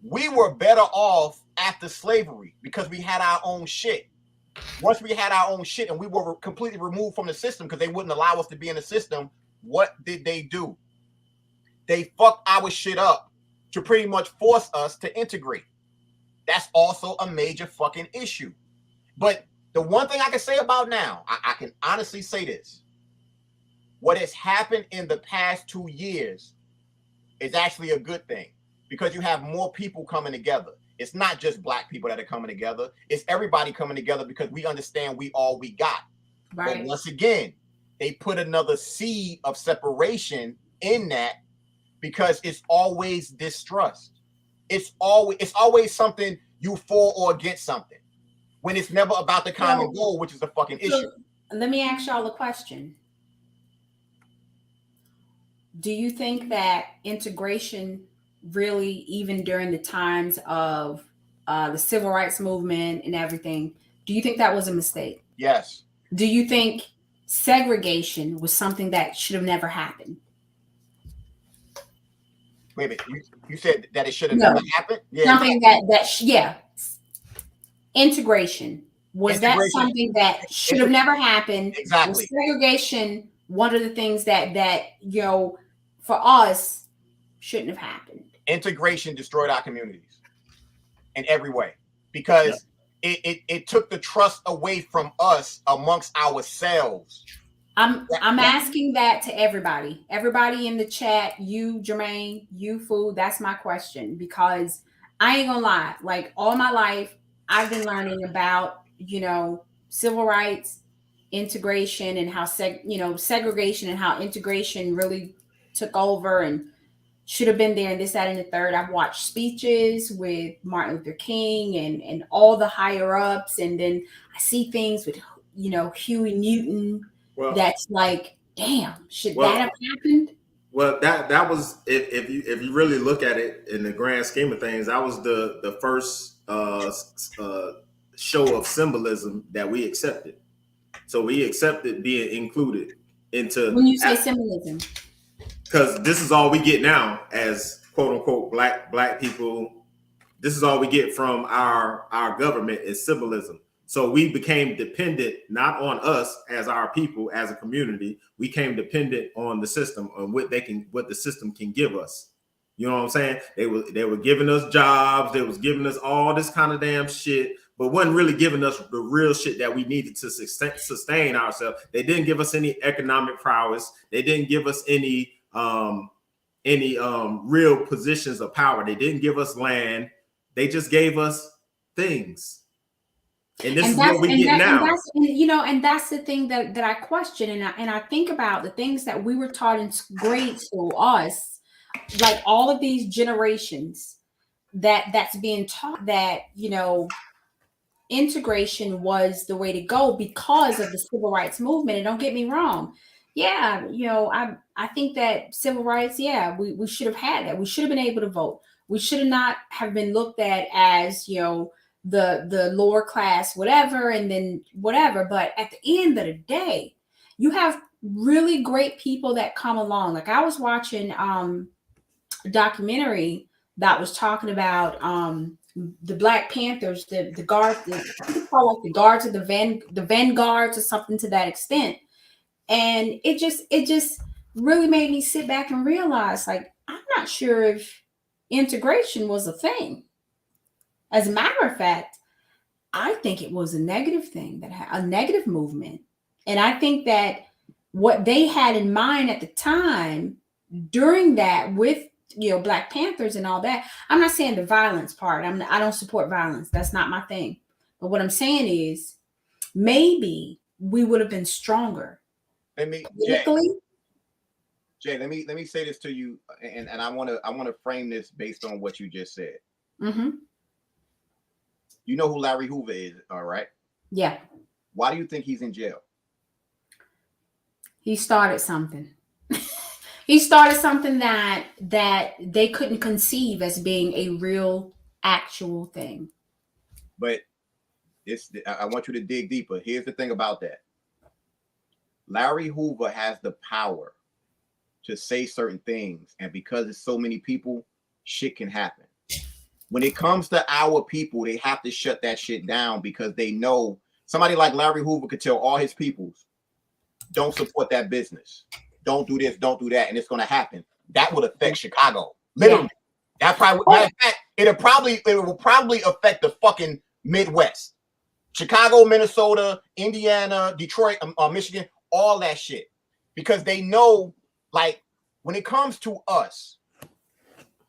we were better off after slavery because we had our own shit. Once we had our own shit and we were completely removed from the system because they wouldn't allow us to be in the system, what did they do? They fucked our shit up to pretty much force us to integrate. That's also a major fucking issue. But the one thing I can say about now, I can honestly say this. What has happened in the past 2 years is actually a good thing because you have more people coming together. It's not just black people that are coming together. It's everybody coming together because we understand we got. Right. But once again, they put another seed of separation in that because it's always distrust. It's always something you for or against something when it's never about the common goal, which is the fucking issue. Let me ask y'all a question. Do you think that integration really, even during the times of the civil rights movement and everything, do you think that was a mistake? Yes. Do you think segregation was something that should have never happened? Wait a minute. You said that it should have never happened? Yeah. Something yeah. Integration. Was that something that should have never happened? Exactly. Was segregation one of the things that for us shouldn't have happened? Integration destroyed our communities in every way because it took the trust away from us amongst ourselves. I'm asking that to everybody. Everybody in the chat, you, Jermaine, you, Food, that's my question. Because I ain't gonna lie, like all my life, I've been learning about, civil rights, integration, and how segregation and how integration really took over and should have been there, and this, that, and the third. I've watched speeches with Martin Luther King and all the higher ups, and then I see things with Huey Newton. Well, that's like, damn, should that have happened? Well, that was if you really look at it in the grand scheme of things, that was the first show of symbolism that we accepted. So we accepted being included into. When you say symbolism, because this is all we get now as quote unquote black people. This is all we get from our government is symbolism. So we became dependent not on us as our people, as a community. We came dependent on the system, on what the system can give us. You know what I'm saying? They were giving us jobs, they was giving us all this kind of damn shit, but wasn't really giving us the real shit that we needed to sustain ourselves. They didn't give us any economic prowess. They didn't give us any real positions of power. They didn't give us land. They just gave us things. And this is what we get now. And that's the thing that I question, and I think about the things that we were taught in grade school, us, like all of these generations that's being taught that, integration was the way to go because of the civil rights movement. And don't get me wrong. Yeah, I think that civil rights, we should have had that. We should have been able to vote. We should not have been looked at as, the lower class, whatever, and then whatever. But at the end of the day, you have really great people that come along. Like I was watching a documentary that was talking about the Black Panthers, the guards, the guards of the vanguards or something to that extent. And it just really made me sit back and realize, like, I'm not sure if integration was a thing. As a matter of fact, I think it was a negative thing, a negative movement. And I think that what they had in mind at the time during that with, Black Panthers and all that, I'm not saying the violence part. I don't support violence. That's not my thing. But what I'm saying is maybe we would have been stronger. Jay, let me say this to you, and I want to frame this based on what you just said. Mm-hmm. You know who Larry Hoover is, all right? Yeah. Why do you think he's in jail? He started something. He started something that they couldn't conceive as being a real, actual thing. But I want you to dig deeper. Here's the thing about that. Larry Hoover has the power to say certain things, and because it's so many people, shit can happen. When it comes to our people, they have to shut that shit down because they know somebody like Larry Hoover could tell all his peoples, don't support that business. Don't do this, don't do that, and it's going to happen. That would affect Chicago. Literally. Yeah. That probably, matter of fact, it will probably affect the fucking Midwest. Chicago, Minnesota, Indiana, Detroit, Michigan, all that shit. Because they know, like, when it comes to us,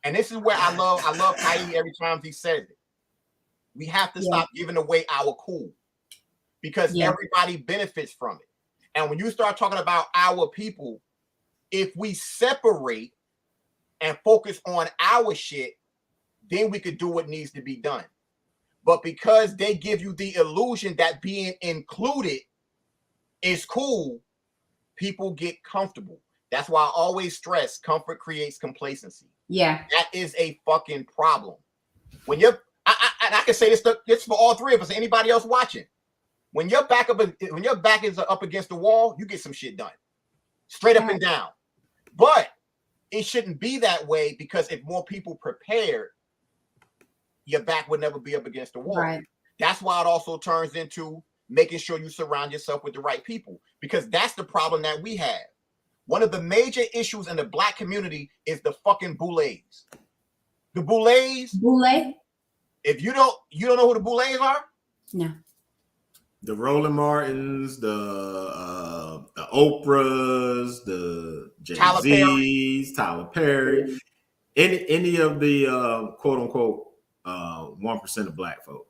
and this is where I love Kylie every time he says it. We have to stop giving away our cool because everybody benefits from it. And when you start talking about our people, if we separate and focus on our shit, then we could do what needs to be done. But because they give you the illusion that being included is cool, people get comfortable. That's why I always stress comfort creates complacency. Yeah. That is a fucking problem. When you're, I can say this for all three of us, anybody else watching. When your back is up against the wall, you get some shit done. Straight up and down. But it shouldn't be that way because if more people prepared, your back would never be up against the wall. Right. That's why it also turns into making sure you surround yourself with the right people because that's the problem that we have. One of the major issues in the Black community is the fucking boulets. The boulets. Boule? If you don't know who the boulets are? No. The Roland Martins, the Oprahs, the Jay-Z's, Tyler Perry, any of the quote unquote 1% of Black folk.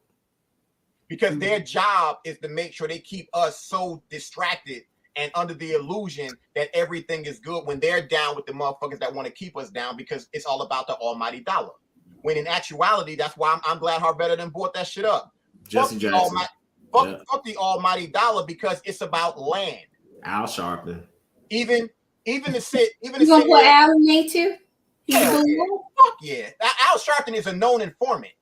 Because their job is to make sure they keep us so distracted and under the illusion that everything is good when they're down with the motherfuckers that want to keep us down because it's all about the almighty dollar. When in actuality, that's why I'm glad Harvetta done bought that shit up. Jesse Jackson. Fuck the almighty dollar because it's about land. Al Sharpton. Even the sit. Even you gonna put Al in there too? Fuck yeah. Al Sharpton is a known informant.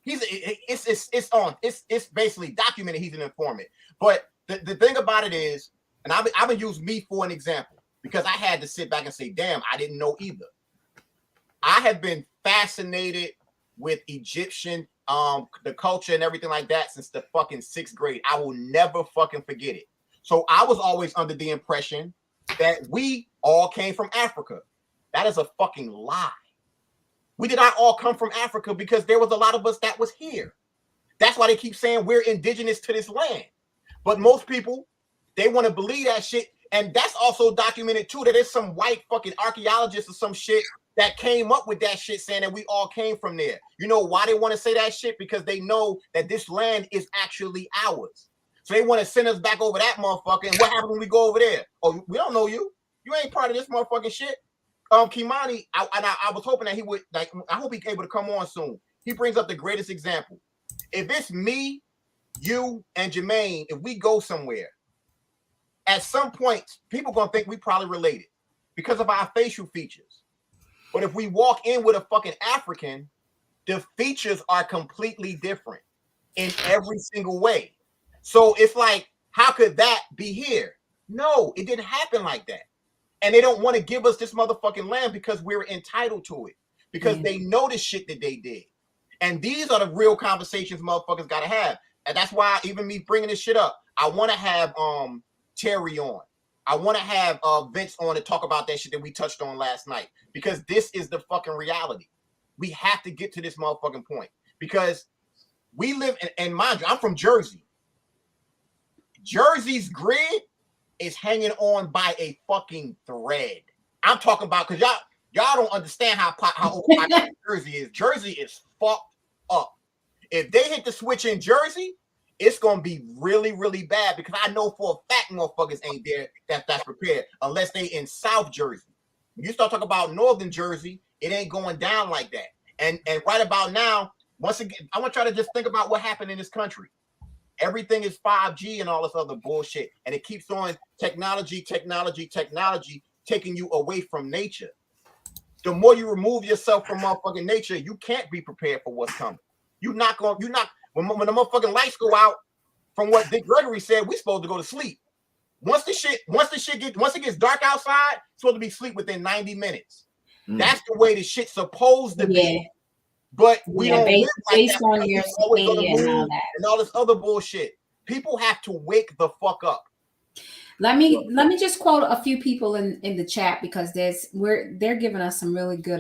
It's basically documented he's an informant. But the thing about it is, and I've been using me for an example because I had to sit back and say, damn, I didn't know either. I have been fascinated with Egyptian the culture and everything like that since the fucking 6th grade. I will never fucking forget it. So I was always under the impression that we all came from Africa. That is a fucking lie. We did not all come from Africa because there was a lot of us that was here. That's why they keep saying we're indigenous to this land. But most people, they want to believe that shit. And that's also documented too, that there's some white fucking archaeologists or some shit that came up with that shit saying that we all came from there. You know why they want to say that shit? Because they know that this land is actually ours. So they want to send us back over that motherfucker. And what happens when we go over there? Oh, we don't know you. You ain't part of this motherfucking shit. Kimani, I was hoping that he would, like, I hope he's able to come on soon. He brings up the greatest example. If it's me, you, and Jermaine, if we go somewhere, at some point, people gonna think we probably related because of our facial features. But if we walk in with a fucking African, the features are completely different in every single way. So it's like, how could that be here? No, it didn't happen like that. And they don't want to give us this motherfucking land because we're entitled to it. Because they know the shit that they did. And these are the real conversations motherfuckers got to have. And that's why even me bringing this shit up, I want to have Terry on. I want to have Vince on to talk about that shit that we touched on last night. Because this is the fucking reality. We have to get to this motherfucking point. Because we live, and mind you, I'm from Jersey. Jersey's grid is hanging on by a fucking thread. I'm talking about, because y'all don't understand how old Jersey is. Jersey is fucked up. If they hit the switch in Jersey, it's gonna be really, really bad, because I know for a fact motherfuckers ain't there that's prepared unless they in South Jersey. When you start talking about Northern Jersey, it ain't going down like that. And right about now, once again, I want to try to just think about what happened in this country. Everything is 5G and all this other bullshit. And it keeps on technology, taking you away from nature. The more you remove yourself from motherfucking nature, you can't be prepared for what's coming. When the motherfucking lights go out, from what Dick Gregory said, we supposed to go to sleep. Once it gets dark outside, it's supposed to be sleep within 90 minutes. That's the way the shit's supposed to be. But we don't live like that. On your and all this other bullshit. People have to wake the fuck up. Let me just quote a few people in the chat, because they're giving us some really good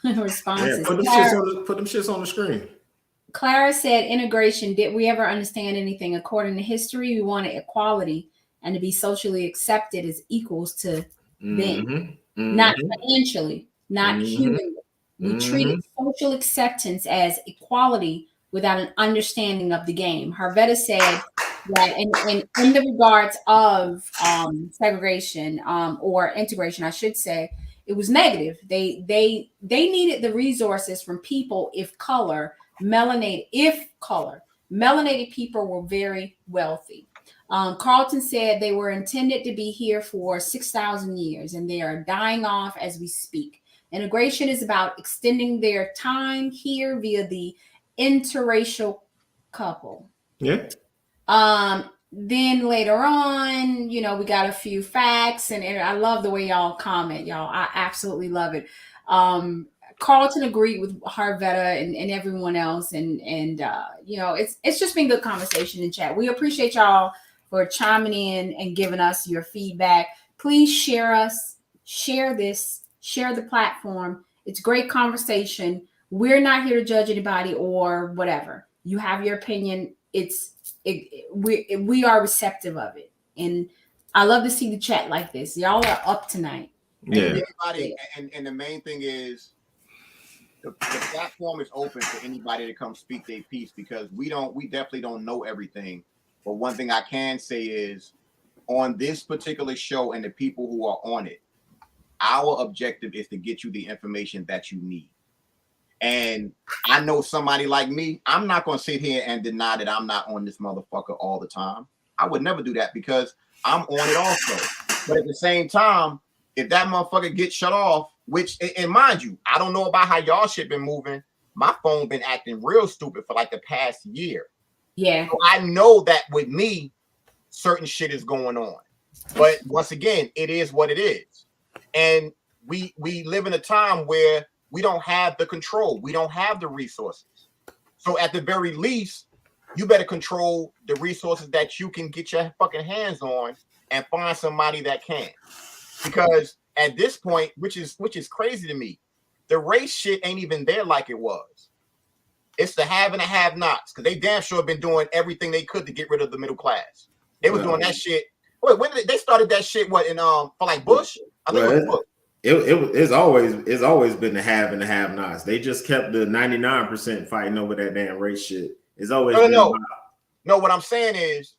responses. Yeah, put them shits on the screen. Clara said, integration, did we ever understand anything? According to history, we wanted equality and to be socially accepted as equals to them. Not financially, not humanly. We treated social acceptance as equality without an understanding of the game. Harvetta said that in the regards of segregation or integration, I should say, it was negative. They needed the resources from people if color. Melanated people were very wealthy. Carlton said they were intended to be here for 6,000 years and they are dying off as we speak. Integration is about extending their time here via the interracial couple. Yeah. Then later on, we got a few facts, and I love the way y'all comment, y'all. I absolutely love it. Carlton agreed with Harvetta and everyone else, and it's just been good conversation in chat. We appreciate y'all for chiming in and giving us your feedback. Please share this. Share the platform. It's great conversation. We're not here to judge anybody or whatever. You have your opinion. We are receptive of it. And I love to see the chat like this. Y'all are up tonight. Yeah. And the main thing is the platform is open for anybody to come speak their piece, because we definitely don't know everything. But one thing I can say is, on this particular show and the people who are on it, our objective is to get you the information that you need. And I know somebody like me, I'm not going to sit here and deny that I'm not on this motherfucker all the time. I would never do that, because I'm on it also. But at the same time, if that motherfucker gets shut off, which, and mind you, I don't know about how y'all shit been moving. My phone been acting real stupid for like the past year. Yeah. So I know that with me, certain shit is going on. But once again, it is what it is. And we live in a time where we don't have the control. We don't have the resources. So at the very least, you better control the resources that you can get your fucking hands on and find somebody that can. Because at this point, which is crazy to me, the race shit ain't even there like it was. It's the have and the have-nots, because they damn sure have been doing everything they could to get rid of the middle class. They was doing that shit. Wait, when did they started that shit? What in for like Bush? I think it was Bush. It's always been the have and the have-nots. They just kept the 99% fighting over that damn race shit. It's always no. What I'm saying is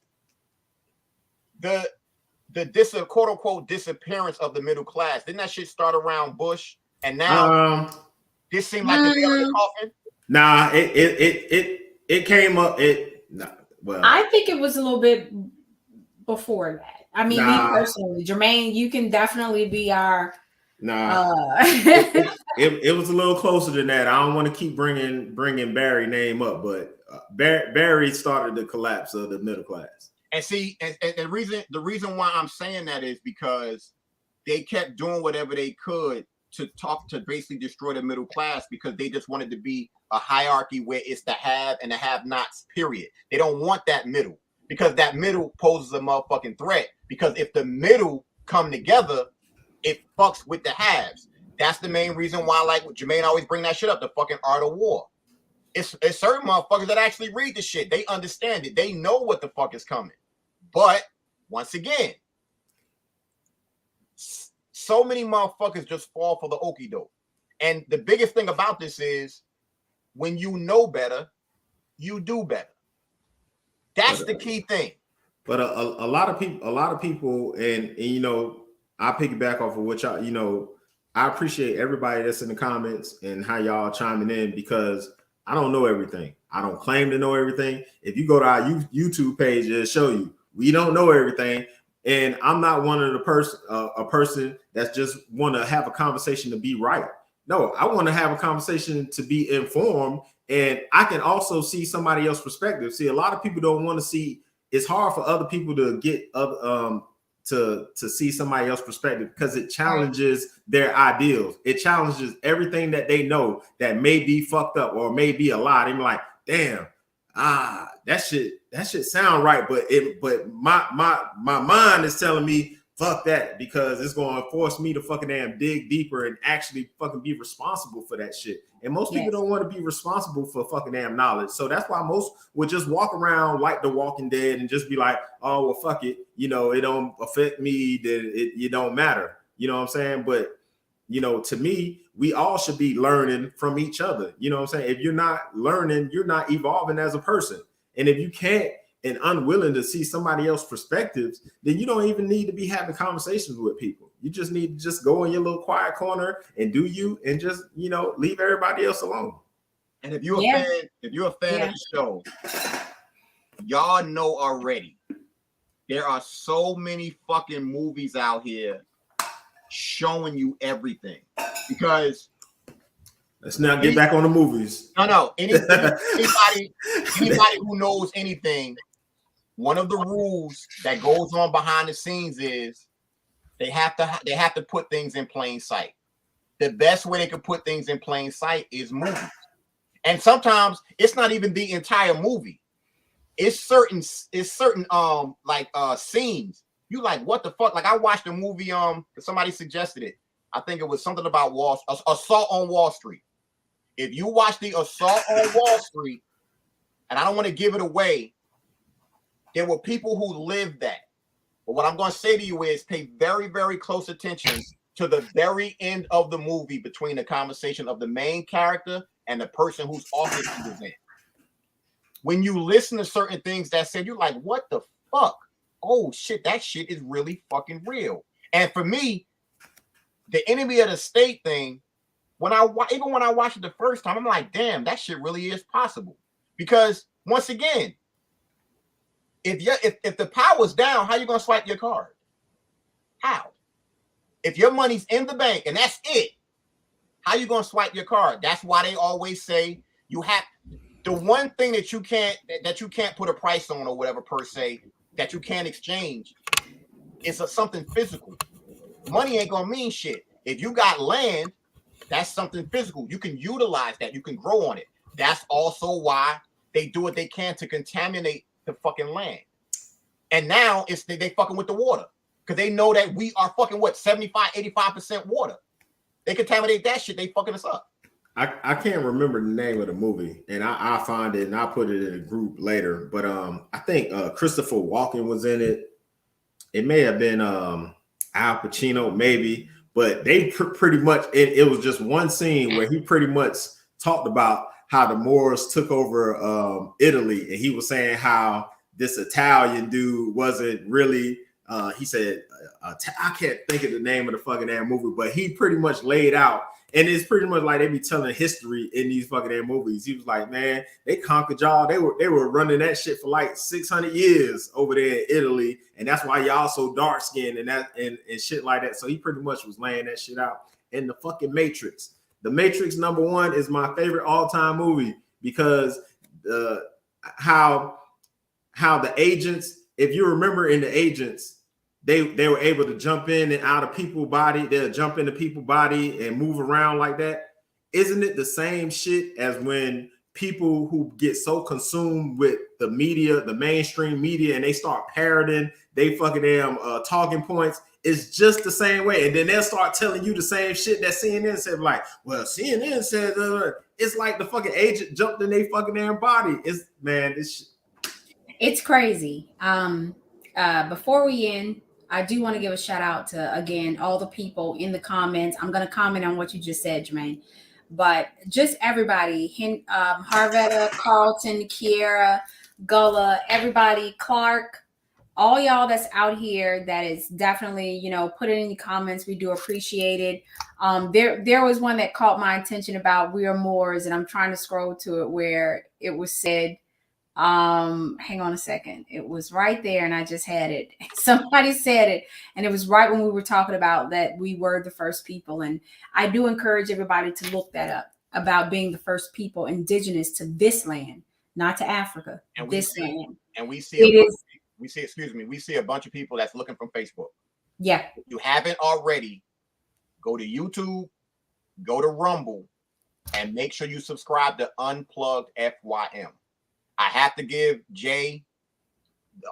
the quote unquote disappearance of the middle class. Didn't that shit start around Bush? And now this seemed like the nail in the coffin. Nah, it came up. I think it was a little bit before that. I mean, me personally, Jermaine, you can definitely be our. It was a little closer than that. I don't want to keep bringing Barry name up, but Barry started the collapse of the middle class. And see, and the reason why I'm saying that is because they kept doing whatever they could to basically destroy the middle class, because they just wanted to be a hierarchy where it's the have and the have-nots, period. They don't want that middle, because that middle poses a motherfucking threat. Because if the middle come together, it fucks with the haves. That's the main reason why, like Jermaine always bring that shit up, the fucking art of war. It's certain motherfuckers that actually read the shit. They understand it. They know what the fuck is coming. But once again, so many motherfuckers just fall for the okie doke. And the biggest thing about this is when you know better, you do better. That's the key thing. But a lot of people, and you know, I piggyback off of what y'all, you know, I appreciate everybody that's in the comments and how y'all chiming in, because I don't know everything. I don't claim to know everything. If you go to our YouTube page, it'll show you we don't know everything. And I'm not one of the a person that's just want to have a conversation to be right. No, I want to have a conversation to be informed, and I can also see somebody else's perspective. See, a lot of people don't want to see. It's hard for other people to get to see somebody else's perspective, because it challenges their ideals. It challenges everything that they know that may be fucked up or may be a lie. They're like, damn, that shit sound right, but my mind is telling me fuck that, because it's going to force me to fucking damn dig deeper and actually fucking be responsible for that shit. And most people don't want to be responsible for fucking damn knowledge. So that's why most would just walk around like The Walking Dead and just be like, oh, well, fuck it. You know, it don't affect me. Then it don't matter. You know what I'm saying? But, you know, to me, we all should be learning from each other. You know what I'm saying? If you're not learning, you're not evolving as a person. And if you can't and unwilling to see somebody else's perspectives, then you don't even need to be having conversations with people. You just need to just go in your little quiet corner and do you, and just, you know, leave everybody else alone. And if you're a fan of the show, y'all know already, there are so many fucking movies out here showing you everything. Because let's not get back on the movies. No. Anybody who knows anything, one of the rules that goes on behind the scenes is they have to put things in plain sight. The best way they can put things in plain sight is movies. And sometimes it's not even the entire movie. It's certain scenes. You like, what the fuck? Like, I watched a movie, somebody suggested it. I think it was something about Assault on Wall Street. If you watch the Assault on Wall Street, and I don't want to give it away, there were people who lived that. But what I'm going to say to you is pay very, very close attention to the very end of the movie, between the conversation of the main character and the person whose office he was in. When you listen to certain things that said, you're like, what the fuck? Oh shit, that shit is really fucking real. And for me, the enemy of the state thing, even when I watched it the first time, I'm like, damn, that shit really is possible. Because once again, if the power's down, how you gonna swipe your card? How? If your money's in the bank and that's it, how you gonna swipe your card? That's why they always say you have the one thing that you can't put a price on, or whatever per se, that you can't exchange, is something physical. Money ain't gonna mean shit. If you got land, that's something physical. You can utilize that. You can grow on it. That's also why they do what they can to contaminate the fucking land. And now it's they fucking with the water because they know that we are fucking what 75-85% water. They contaminate that shit. They fucking us up. I can't remember the name of the movie, and I'll find it and I'll put it in a group later. But I think Christopher Walken was in it. It may have been Al Pacino, maybe, but they pretty much it was just one scene where he pretty much talked about how the Moors took over Italy, and he was saying how this Italian dude wasn't really. He said, I can't think of the name of the fucking damn movie, but he pretty much laid out, and it's pretty much like they be telling history in these fucking damn movies. He was like, man, they conquered y'all. They were running that shit for like 600 years over there in Italy, and that's why y'all so dark skinned and shit like that. So he pretty much was laying that shit out. In the fucking Matrix. The Matrix #1 is my favorite all-time movie because how the agents, if you remember in the agents, they were able to jump in and out of people's body. They'll jump into people's body and move around like that. Isn't it the same shit as when people who get so consumed with the media, the mainstream media, and they start parroting they fucking damn talking points? It's just the same way. And then they'll start telling you the same shit that CNN said, like, well, CNN said, it's like the fucking agent jumped in their fucking damn body. It's crazy. Before we end, I do want to give a shout out to, again, all the people in the comments. I'm going to comment on what you just said, Jermaine, but just everybody, Harvetta, Carlton, Kiera, Gullah, everybody, Clark, all y'all that's out here that is definitely, put it in the comments. We do appreciate it. There was one that caught my attention about We Are Moors, and I'm trying to scroll to it where it was said, hang on a second. It was right there and I just had it. Somebody said it, and it was right when we were talking about that we were the first people. And I do encourage everybody to look that up about being the first people indigenous to this land, not to Africa, and this land. And we see we see a bunch of people that's looking from Facebook. Yeah. If you haven't already, go to YouTube, go to Rumble, and make sure you subscribe to Unplugged FYM. I have to give Jay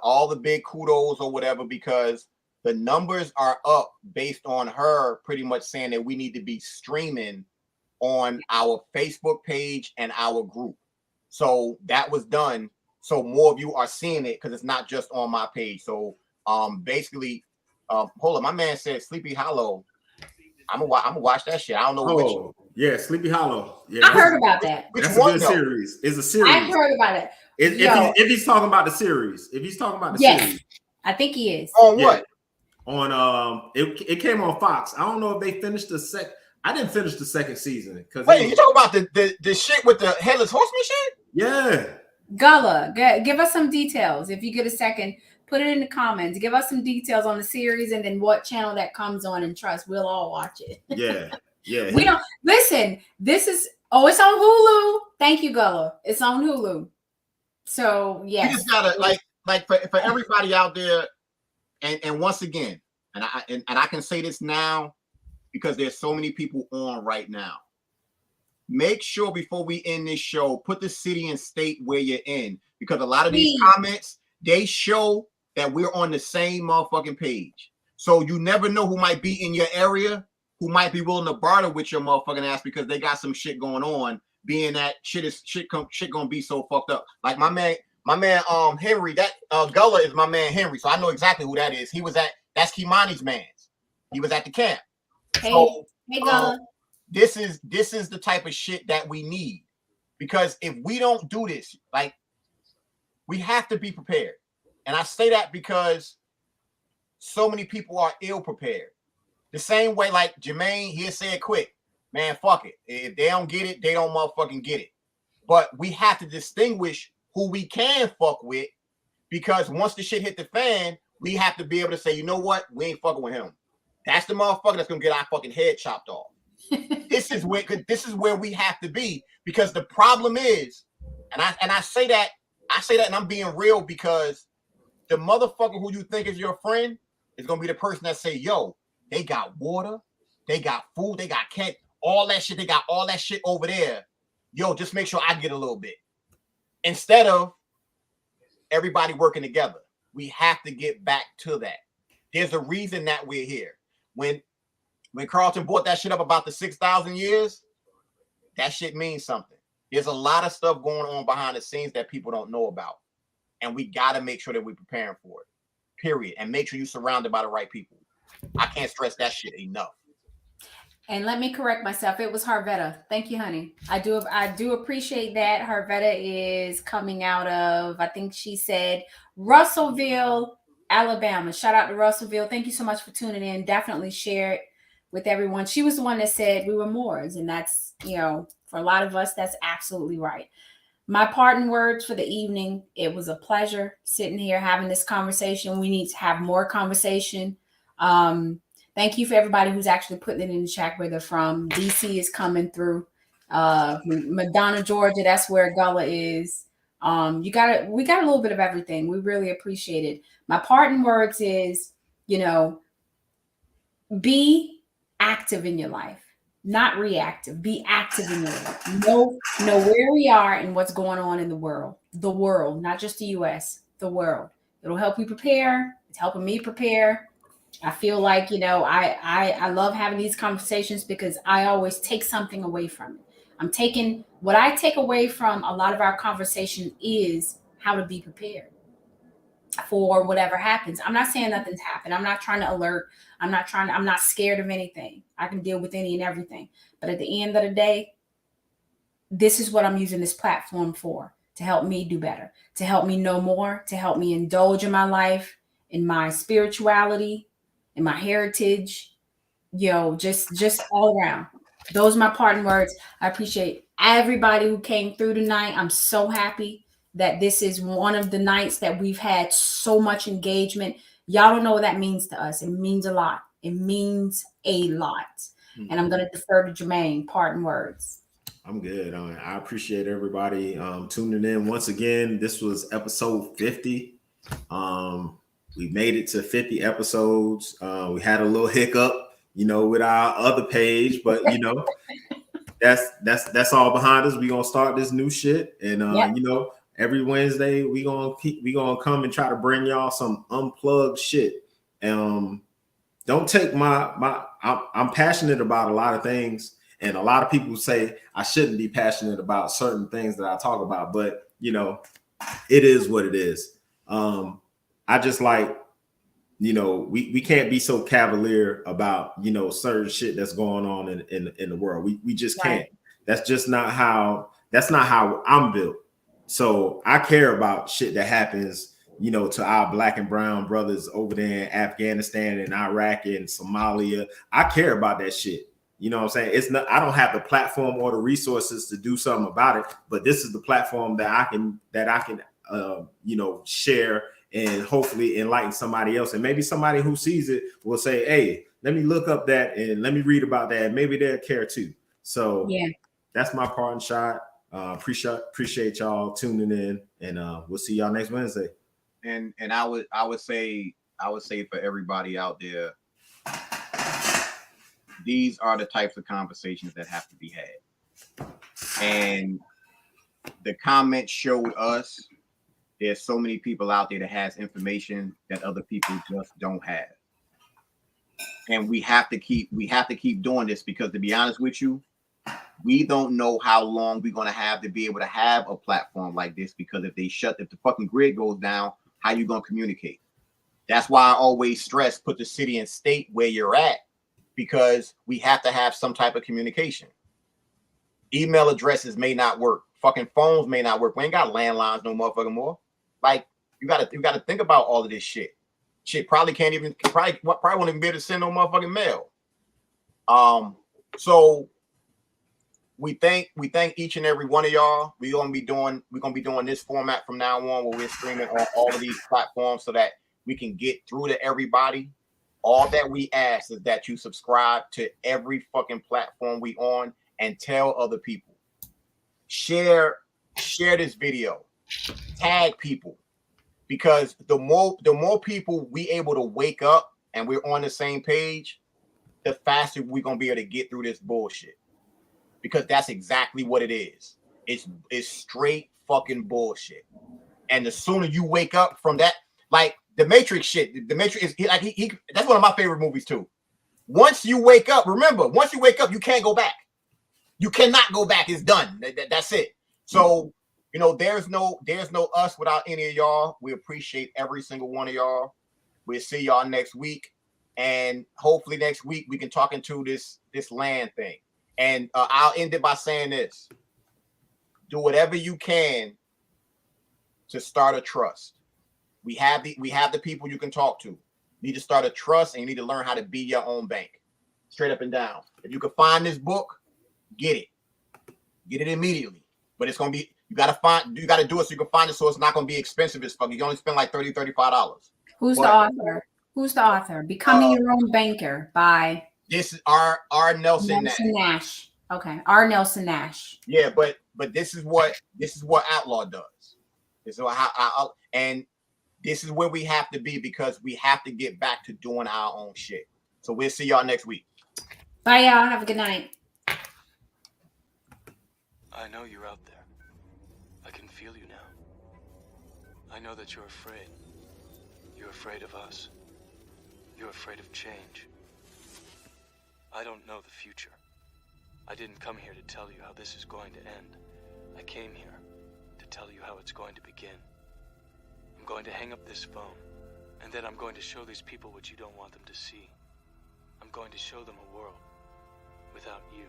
all the big kudos or whatever because the numbers are up based on her pretty much saying that we need to be streaming on our Facebook page and our group. So that was done. So more of you are seeing it because it's not just on my page. So basically, hold on, my man said Sleepy Hollow. I'm gonna watch that shit. I don't know which. Yeah, Sleepy Hollow. Yeah, I heard about that. That's a good series. It's a series. I heard about it. If he's talking about the series, series, I think he is. On what? On it came on Fox. I don't know if they finished the second. I didn't finish the second season because wait, you talking about the shit with the Headless Horseman shit? Yeah. Gullah, give us some details if you get a second. Put it in the comments. Give us some details on the series and then what channel that comes on. And trust, we'll all watch it. Yeah. We don't listen. This is it's on Hulu. Thank you, Gullah. It's on Hulu. So yes, you just gotta like for everybody out there, and once again, and I can say this now because there's so many people on right now. Make sure before we end this show, put the city and state where you're in because a lot of these comments they show that we're on the same motherfucking page. So you never know who might be in your area, who might be willing to barter with your motherfucking ass because they got some shit going on. Being that shit gonna be so fucked up. Like my man Henry, that Gullah is my man Henry, so I know exactly who that is. That's Kimani's man's. He was at the camp. Hey Gullah. This is the type of shit that we need because if we don't do this, like we have to be prepared. And I say that because so many people are ill prepared. The same way, like Jermaine here said, quick, man, fuck it. If they don't get it, they don't motherfucking get it. But we have to distinguish who we can fuck with because once the shit hit the fan, we have to be able to say, you know what? We ain't fucking with him. That's the motherfucker that's gonna get our fucking head chopped off. This is where we have to be because the problem is, and I say that and I'm being real because the motherfucker who you think is your friend is gonna be the person that say, yo, they got water, they got food, they got all that shit, they got all that shit over there. yo, just make sure I get a little bit. Instead of everybody working together. We have to get back to that. There's a reason that we're here. When Carlton brought that shit up about the 6,000 years, that shit means something. There's a lot of stuff going on behind the scenes that people don't know about. And we got to make sure that we're preparing for it, period. And make sure you're surrounded by the right people. I can't stress that shit enough. And let me correct myself. It was Harvetta. Thank you, honey. I do appreciate that. Harvetta is coming out of, I think she said, Russellville, Alabama. Shout out to Russellville. Thank you so much for tuning in. Definitely share it with everyone. She was the one that said we were Moors. And that's, you know, for a lot of us, that's absolutely right. My parting words for the evening, it was a pleasure sitting here having this conversation. We need to have more conversation. Thank you for everybody who's actually putting it in the chat where they're from. DC is coming through. Madonna, Georgia, that's where Gullah is. We got a little bit of everything. We really appreciate it. My parting words is, you know, be active in your life, not reactive. Be active in your life. Know where we are and what's going on in the world. The world, not just the US, the world. It'll help you prepare. It's helping me prepare. I feel like, you know, I love having these conversations because I always take something away from it. What I take away from a lot of our conversation is how to be prepared for whatever happens. I'm not saying nothing's happened. I'm not trying to alert. I'm not scared of anything. I can deal with any and everything. But at the end of the day, this is what I'm using this platform for, to help me do better, to help me know more, to help me indulge in my life, in my spirituality, in my heritage, just all around. Those are my parting words. I appreciate everybody who came through tonight. I'm so happy that this is one of the nights that we've had so much engagement. Y'all don't know what that means to us. It means a lot. It means a lot. Mm-hmm. And I'm going to defer to Jermaine. Parting words. I'm good. I appreciate everybody tuning in. Once again, this was episode 50. We made it to 50 episodes. We had a little hiccup, with our other page, but that's all behind us. We're gonna start this new shit, and every Wednesday we gonna come and try to bring y'all some unplugged shit. Don't take I'm passionate about a lot of things, and a lot of people say I shouldn't be passionate about certain things that I talk about, but it is what it is. I just like, we can't be so cavalier about, certain shit that's going on in the world. We just can't. That's just not how I'm built. So I care about shit that happens, to our black and brown brothers over there in Afghanistan and Iraq and Somalia. I care about that shit. You know what I'm saying? I don't have the platform or the resources to do something about it, but this is the platform that I can share and hopefully enlighten somebody else. And maybe somebody who sees it will say, hey, let me look up that and let me read about that. Maybe they'll care too. So that's my parting shot. Appreciate y'all tuning in, and we'll see y'all next Wednesday. And I would say for everybody out there, these are the types of conversations that have to be had. And the comments showed us there's so many people out there that has information that other people just don't have. And we have to keep doing this, because to be honest with you, we don't know how long we're going to have to be able to have a platform like this, because if the fucking grid goes down, how you going to communicate? That's why I always stress, put the city and state where you're at, because we have to have some type of communication. Email addresses may not work. Fucking phones may not work. We ain't got landlines no motherfucking more. Like, you gotta think about all of this shit. Shit probably won't even be able to send no motherfucking mail. So we thank each and every one of y'all. We're gonna be doing this format from now on, where we're streaming on all of these platforms so that we can get through to everybody. All that we ask is that you subscribe to every fucking platform we on, and tell other people. Share this video. Tag people, because the more people we able to wake up and we're on the same page, the faster we're gonna be able to get through this bullshit, because that's exactly what it is. It's straight fucking bullshit. And the sooner you wake up from that, like the Matrix shit, the Matrix is like he that's one of my favorite movies too. Once you wake up, remember, once you wake up, you can't go back. You cannot go back. It's done. That's it. So, you know, there's no us without any of y'all. We appreciate every single one of y'all. We'll see y'all next week. And hopefully next week we can talk into this land thing. And I'll end it by saying this. Do whatever you can to start a trust. We have the people you can talk to. You need to start a trust, and you need to learn how to be your own bank. Straight up and down. If you can find this book, get it immediately. But it's gonna be, you gotta do it so you can find it, so it's not gonna be expensive as fuck. You can only spend like $35. Who's the author? Becoming Your Own Banker by this is R. Nelson Nash. Okay, R. Nelson Nash. Yeah, but this is what Outlaw does. This is how and this is where we have to be, because we have to get back to doing our own shit. So we'll see y'all next week. Bye, y'all. Have a good night. I know you're out there. I can feel you now. I know that you're afraid. You're afraid of us. You're afraid of change. I don't know the future. I didn't come here to tell you how this is going to end. I came here to tell you how it's going to begin. I'm going to hang up this phone, and then I'm going to show these people what you don't want them to see. I'm going to show them a world without you.